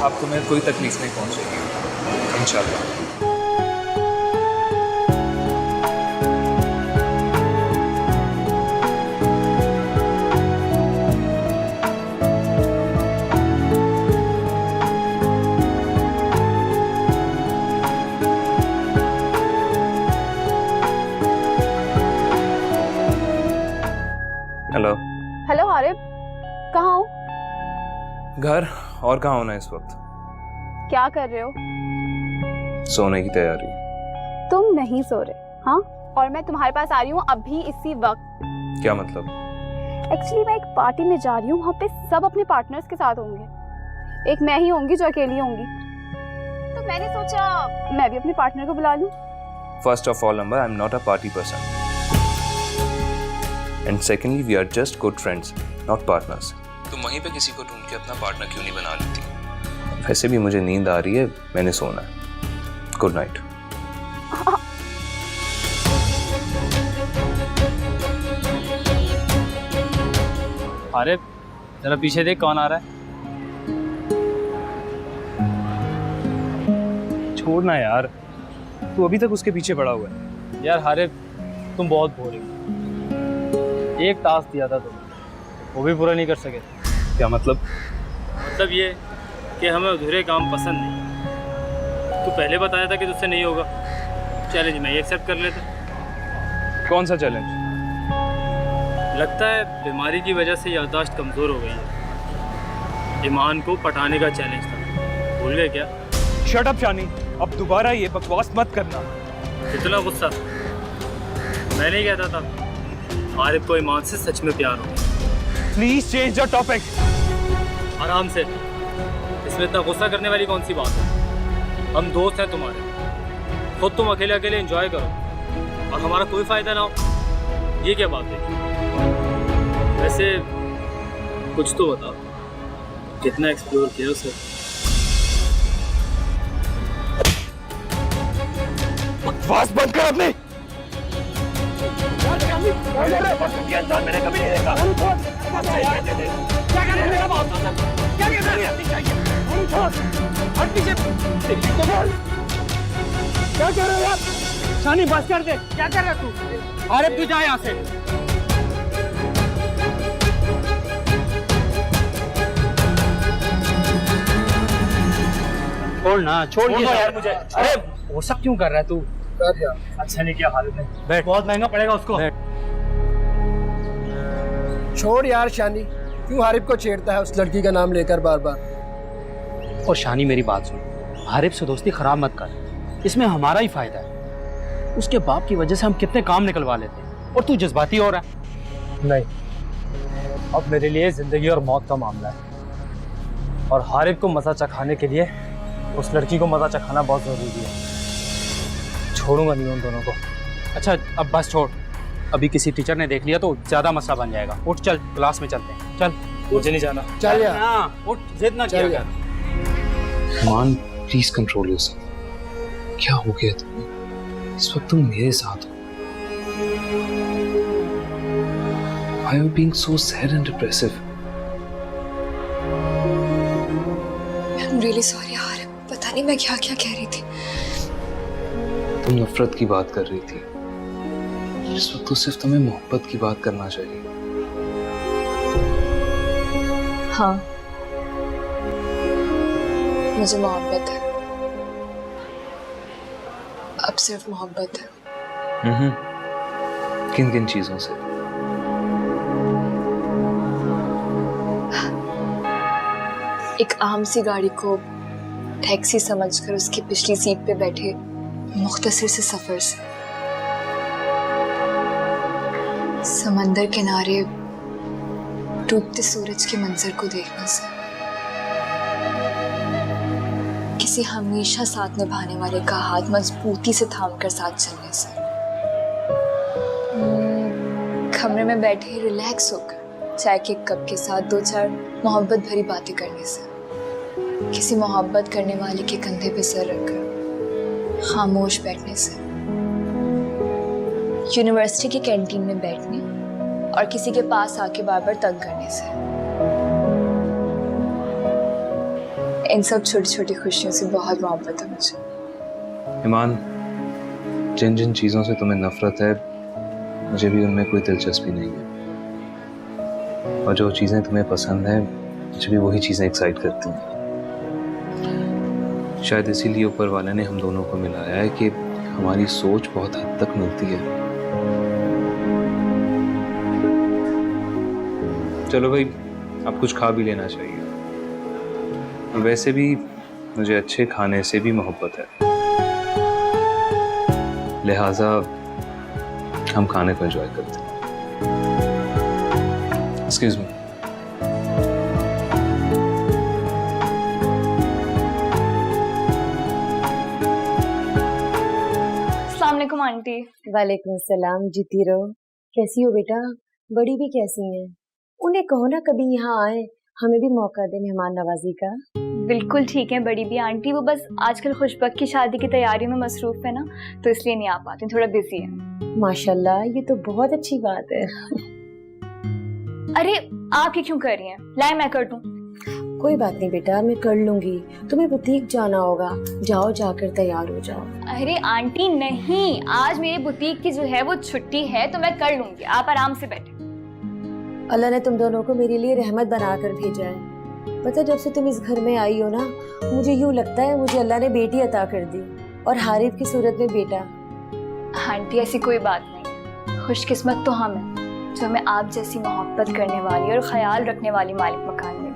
अब तुम्हें कोई तकलीफ नहीं पहुंचेगी इंशाल्लाह। घर और कहाँ होना है इस वक्त? क्या कर रहे हो? सोने की तैयारी। तुम नहीं सो रहे? हाँ, और मैं तुम्हारे पास आ रही हूँ अभी इसी वक्त। क्या मतलब? एक्चुअली मैं एक पार्टी में जा रही हूँ, वहाँ पे सब अपने पार्टनर्स के साथ होंगे, एक मैं ही होंगी जो अकेली होंगी। तो मैंने सोचा मैं भी अपने पार्टनर को बुला लूँ। First of all, Amber, I'm not a party person. And secondly, we are just good friends, not partners. तुम वहीं पे किसी को ढूंढ के अपना पार्टनर क्यों नहीं बना लेती? वैसे भी मुझे नींद आ रही है, मैंने सोना है। Good night. अरे जरा पीछे देख कौन आ रहा है। छोड़ना यार, तू अभी तक उसके पीछे पड़ा हुआ है। यार हारिब, तुम बहुत बोरिंग। एक टास्क दिया था तुम्हें, वो भी पूरा नहीं कर सके। क्या मतलब? मतलब ये कि हमें अधूरे काम पसंद नहीं। तू पहले बताया था कि तुझसे नहीं होगा। चैलेंज मैं ये एक्सेप्ट कर लेता। कौन सा चैलेंज? लगता है बीमारी की वजह से याददाश्त कमज़ोर हो गई है। ईमान को पटाने का चैलेंज था, भूल गए क्या? शट अप शानी, अब दोबारा ये बकवास मत करना। इतना गुस्सा? मैं नहीं कहता था आरिफ को ईमान से सच में प्यार हो। Please change the topic. आराम से, इसमें इतना गुस्सा करने वाली कौन सी बात है? हम दोस्त हैं तुम्हारे, खुद तुम अकेले अकेले एंजॉय करो और हमारा कोई फायदा ना हो, ये क्या बात है? वैसे कुछ तो बताओ, कितना एक्सप्लोर किया उसे? बकवास बंद कर अपने। मैंने कभी नहीं देखा। क्या कर रहे हो? क्या कर रहे हो? हट पीछे। क्या कर रहे हो यार? शानी बस कर दे। क्या कर रहा तू? अरे तू जा यहाँ से। छोड़ ना, छोड़ यार मुझे। अरे वो सब क्यों कर रहा है तू? अच्छा नहीं किया हारिब ने। बैठ, बहुत महंगा पड़ेगा उसको। छोड़ यार शानी, क्यों हारिब को छेड़ता है उस लड़की का नाम लेकर बार बार? और शानी मेरी बात सुन, हारिब से दोस्ती खराब मत कर, इसमें हमारा ही फायदा है। उसके बाप की वजह से हम कितने काम निकलवा लेते हैं और तू जज्बाती हो रहा है। नहीं, अब मेरे लिए जिंदगी और मौत का मामला है और हारिब को मजा चखाने के लिए उस लड़की को मजा चखाना बहुत जरूरी है। छोड़ूंगा नहीं उन दोनों को। अच्छा अब बस छोड़, अभी किसी टीचर ने देख लिया तो ज्यादा मसला बन जाएगा। उठ चल, क्लास में चलते हैं। चल। मुझे नहीं जाना। चल यार। हाँ, उठ, जिद ना किया कर। मान प्लीज कंट्रोल योरसेल्फ। क्या हो गया तुम्हें? इस वक्त तुम मेरे साथ हो। Why are you being so sad and depressive? I'm really sorry यार, पता नहीं मैं क्या क्या कह रही थी। तुम नफरत की बात कर रही थी, इस वक्त तो सिर्फ तुम्हें मोहब्बत की बात करना चाहिए। हाँ, मुझे मोहब्बत है, अब सिर्फ मोहब्बत है। किन किन चीजों से? एक आम सी गाड़ी को टैक्सी समझकर उसकी पिछली सीट पे बैठे मुख्तसर से सफर से, समंदर किनारे डूबते सूरज के मंजर को देखने से, किसी हमेशा साथ निभाने वाले का हाथ मजबूती से थामकर साथ चलने से, कमरे में बैठे रिलैक्स होकर चाय के कप के साथ दो चार मोहब्बत भरी बातें करने से, किसी मोहब्बत करने वाले के कंधे पे सर रखकर खामोश बैठने से, यूनिवर्सिटी की कैंटीन में बैठने और किसी के पास आके बार बार तंग करने से, इन सब छोटी छोटी खुशियों से बहुत मोहब्बत है मुझे। ईमान, जिन जिन चीजों से तुम्हें नफरत है, मुझे भी उनमें कोई दिलचस्पी नहीं है, और जो चीजें तुम्हें पसंद हैं, मुझे भी वही चीजें एक्साइट करती हैं। शायद इसीलिए ऊपर वाले ने हम दोनों को मिलाया है कि हमारी सोच बहुत हद तक मिलती है। चलो भाई, अब कुछ खा भी लेना चाहिए। और वैसे भी मुझे अच्छे खाने से भी मोहब्बत है, लिहाजा हम खाने को एंजॉय करते हैं। Excuse me. अस्सलाम वालेकुम आंटी। वालेकुम सलाम, जीती रहो। कैसी हो बेटा? बड़ी भी कैसी हैं? उन्हें कहो ना कभी यहाँ आए, हमें भी मौका दे मेहमान नवाजी का। बिल्कुल ठीक है बड़ी भी आंटी, वो बस आजकल खुशबक की शादी की तैयारियों में मसरूफ है ना, तो इसलिए नहीं आ पाती, थोड़ा बिजी है। माशाल्लाह, ये तो बहुत अच्छी बात है। अरे आप ये क्यों कर रही हैं? लाए मैं कर दूं। कोई बात नहीं बेटा, मैं कर लूंगी। तुम्हें बुटीक जाना होगा, जाओ जाकर तैयार हो जाओ। अरे आंटी नहीं, आज मेरी बुटीक की जो है वो छुट्टी है, तो मैं कर लूंगी, आप आराम से बैठे। अल्लाह ने तुम दोनों को मेरे लिए रहमत बनाकर भेजा है। पता, जब से तुम इस घर में आई हो ना, मुझे यूं लगता है मुझे अल्लाह ने बेटी अता कर दी, और हारिफ की सूरत में बेटा। आंटी ऐसी कोई बात नहीं, खुशकिस्मत तो हम हैं जो हमें आप जैसी मोहब्बत करने वाली और ख्याल रखने वाली मालिक मकान मिली।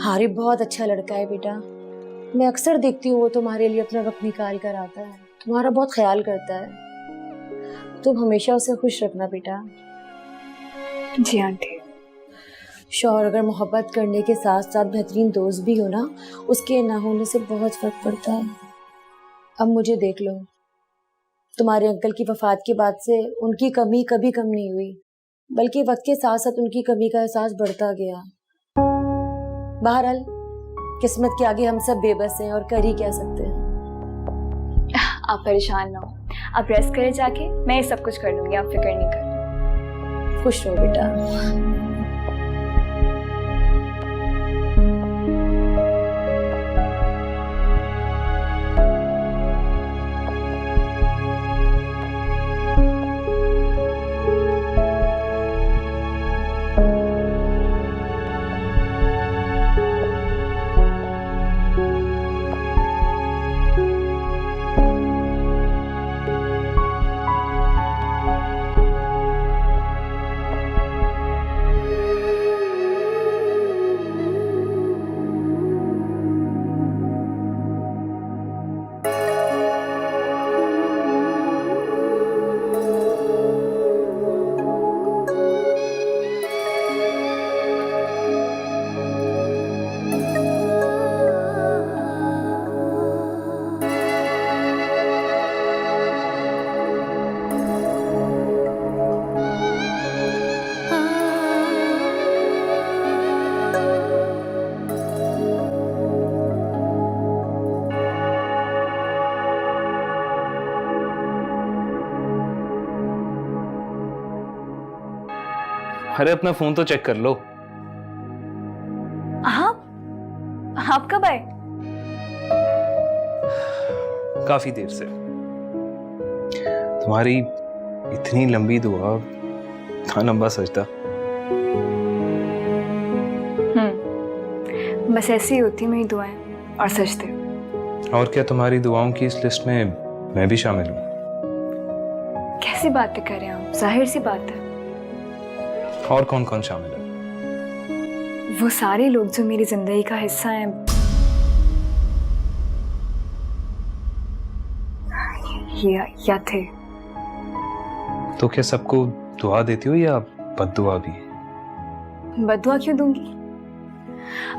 हारिफ बहुत अच्छा लड़का है बेटा, मैं अक्सर देखती हूँ वो तुम्हारे लिए अपना वक्त निकाल कर आता है, तुम्हारा बहुत ख्याल करता है। तुम हमेशा उसे खुश रखना बेटा। जी आंटी। शौहर अगर मोहब्बत करने के साथ साथ बेहतरीन दोस्त भी हो ना, उसके ना होने से बहुत फर्क पड़ता है। अब मुझे देख लो, तुम्हारे अंकल की वफात के बाद से उनकी कमी कभी कम नहीं हुई, बल्कि वक्त के साथ साथ उनकी कमी का एहसास बढ़ता गया। बहरहाल किस्मत के आगे हम सब बेबस हैं और कर ही क्या सकते हैं। आप परेशान ना हो, आप रेस्ट करें जाके, मैं ये सब कुछ कर लूंगी, आप फिक्र नहीं कर। खुश रहो बेटा। अरे अपना फोन तो चेक कर लो। आप कब आए? काफी देर से। तुम्हारी इतनी लंबी दुआ, इतना लंबा सजदा। बस ऐसी ही होती मेरी दुआएं और सजदे। और क्या तुम्हारी दुआओं की इस लिस्ट में मैं भी शामिल हूँ? कैसी बातें कर रहे हैं आप? जाहिर सी बात है। और कौन कौन शामिल है? वो सारे लोग जो मेरी जिंदगी का हिस्सा हैं, या थे। तो क्या सबको दुआ देती हो या बद्दुआ भी? बद्दुआ क्यों दूंगी?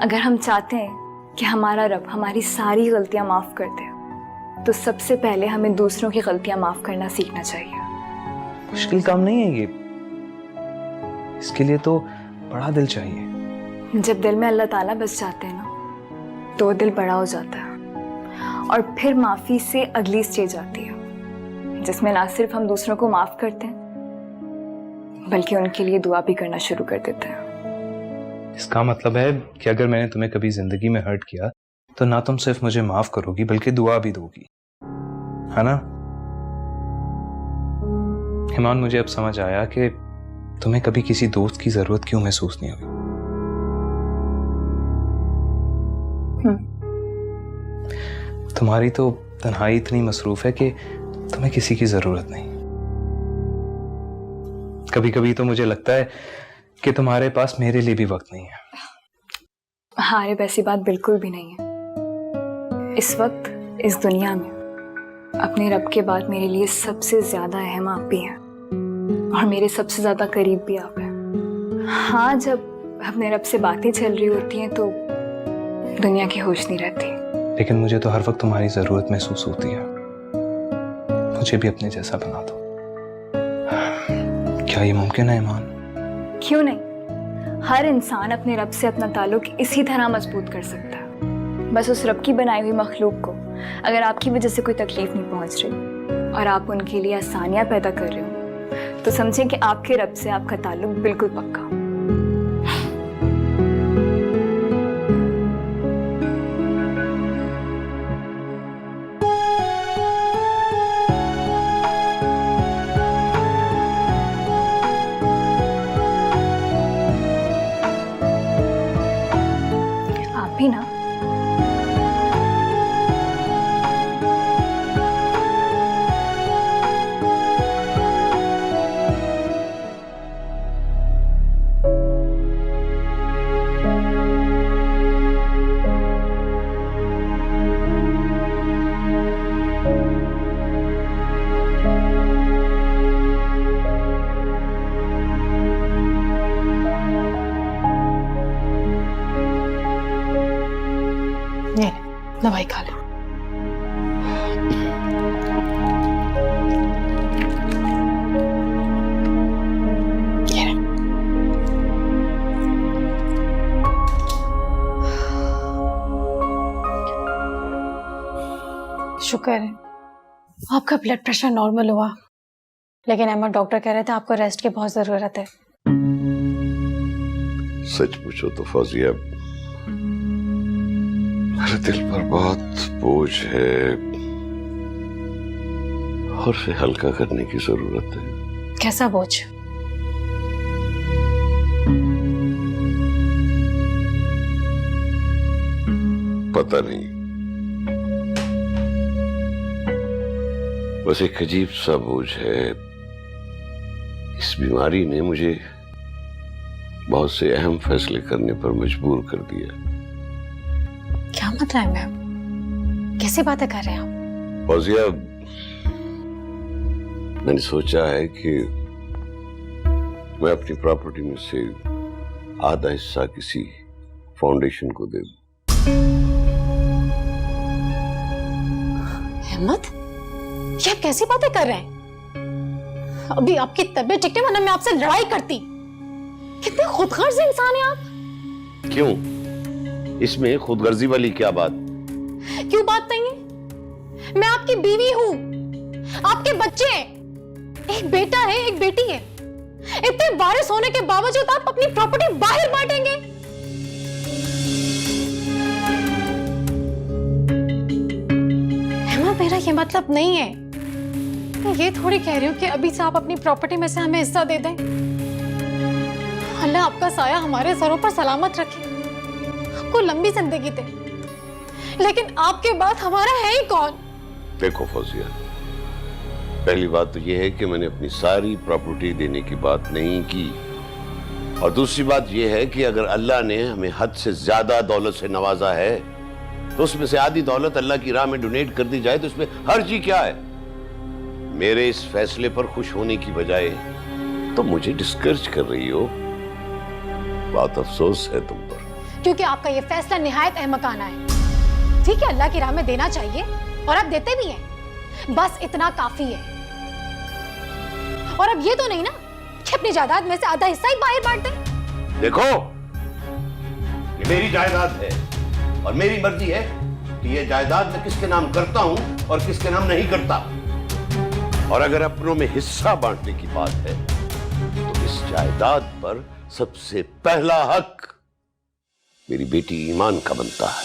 अगर हम चाहते हैं कि हमारा रब हमारी सारी गलतियां माफ कर दे, तो सबसे पहले हमें दूसरों की गलतियां माफ करना सीखना चाहिए। मुश्किल काम नहीं है ये, इसके लिए तो बड़ा दिल चाहिए। जब दिल में अल्लाह ताला बस जाते हैं ना, तो दिल बड़ा हो जाता है, और फिर माफी से अगली स्टेज आती है, जिसमें ना सिर्फ हम दूसरों को माफ करते हैं, बल्कि उनके लिए दुआ भी करना शुरू कर देते हैं। इसका मतलब है कि अगर मैंने तुम्हें कभी जिंदगी में हर्ट किया, तो ना तुम सिर्फ मुझे माफ करोगी बल्कि दुआ भी दोगी, है ना? हिमान, मुझे अब समझ आया कि तुम्हें कभी किसी दोस्त की जरूरत क्यों महसूस नहीं हुई। तुम्हारी तो तन्हाई इतनी मसरूफ है कि तुम्हें किसी की जरूरत नहीं। कभी कभी तो मुझे लगता है कि तुम्हारे पास मेरे लिए भी वक्त नहीं है। हारिब, ऐसी बात बिल्कुल भी नहीं है। इस वक्त इस दुनिया में अपने रब के बाद मेरे लिए सबसे ज्यादा अहम आप भी हैं और मेरे सबसे ज्यादा करीब भी आप हैं। हाँ, जब अपने रब से बातें चल रही होती हैं तो दुनिया की होश नहीं रहती, लेकिन मुझे तो हर वक्त तुम्हारी जरूरत महसूस होती है। मुझे भी अपने जैसा बना दो। क्या ये मुमकिन है ईमान? क्यों नहीं? हर इंसान अपने रब से अपना ताल्लुक इसी तरह मजबूत कर सकता है। बस उस रब की बनाई हुई मखलूक को अगर आपकी वजह से कोई तकलीफ नहीं पहुंच रही और आप उनके लिए आसानियां पैदा कर रहे हो तो समझें कि आपके रब से आपका ताल्लुक बिल्कुल पक्का हो। आप भी ना? दवाई खा ले। शुक्र है आपका ब्लड प्रेशर नॉर्मल हुआ, लेकिन अहमद डॉक्टर कह रहे थे आपको रेस्ट की बहुत जरूरत है। सच पूछो तो फौजिया, मेरे दिल पर बहुत बोझ है और उसे हल्का करने की जरूरत है। कैसा बोझ? पता नहीं, बस एक अजीब सा बोझ है। इस बीमारी ने मुझे बहुत से अहम फैसले करने पर मजबूर कर दिया। क्या मतलब है मैम? कैसी बातें कर रहे हैं आप? फौजिया, मैंने सोचा है कि मैं अपनी प्रॉपर्टी में से आधा हिस्सा किसी फाउंडेशन को दे दूं। अहमद, ये आप कैसी बातें कर रहे हैं? अभी आपकी तबीयत ठीक है, वरना मैं आपसे लड़ाई करती। कितने खुदगर्ज इंसान हैं आप। क्यों? इसमें खुदगर्जी वाली क्या बात? क्यों बात नहीं है? मैं आपकी बीवी हूं, आपके बच्चे हैं, एक बेटा है, एक बेटी है। इतने वारिस होने के बावजूद आप अपनी प्रॉपर्टी बाहर बांटेंगे? अहमद, मेरा ये मतलब नहीं है। मैं ये थोड़ी कह रही हूँ कि अभी से आप अपनी प्रॉपर्टी में से हमें हिस्सा दे दें। अल्लाह आपका साया हमारे सरों पर सलामत रखे, आपको लंबी जिंदगी दे, लेकिन आपके बाद हमारा है ही कौन? देखो फौजिया, पहली बात तो यह है कि मैंने अपनी सारी प्रॉपर्टी देने की बात नहीं की, और दूसरी बात यह है कि अगर अल्लाह ने हमें हद से ज्यादा दौलत से नवाजा है तो उसमें से आधी दौलत अल्लाह की राह में डोनेट कर दी जाए तो इसमें हर्ज क्या है? मेरे इस फैसले पर खुश होने की बजाय तो मुझे डिस्करेज कर रही हो। बहुत अफसोस है तुम पर, क्योंकि आपका ये फैसला निहायत अहमकाना है। ठीक है, अल्लाह की राह में देना चाहिए और आप देते भी हैं, बस इतना काफी है। और अब ये तो नहीं ना कि अपनी जायदाद में से आधा हिस्सा ही बाहर बांट दें। देखो, ये मेरी जायदाद है और मेरी मर्जी है कि ये जायदाद मैं किसके नाम करता हूं और किसके नाम नहीं करता। और अगर अपनों में हिस्सा बांटने की बात है तो इस जायदाद पर सबसे पहला हक मेरी बेटी ईमान का बनता है।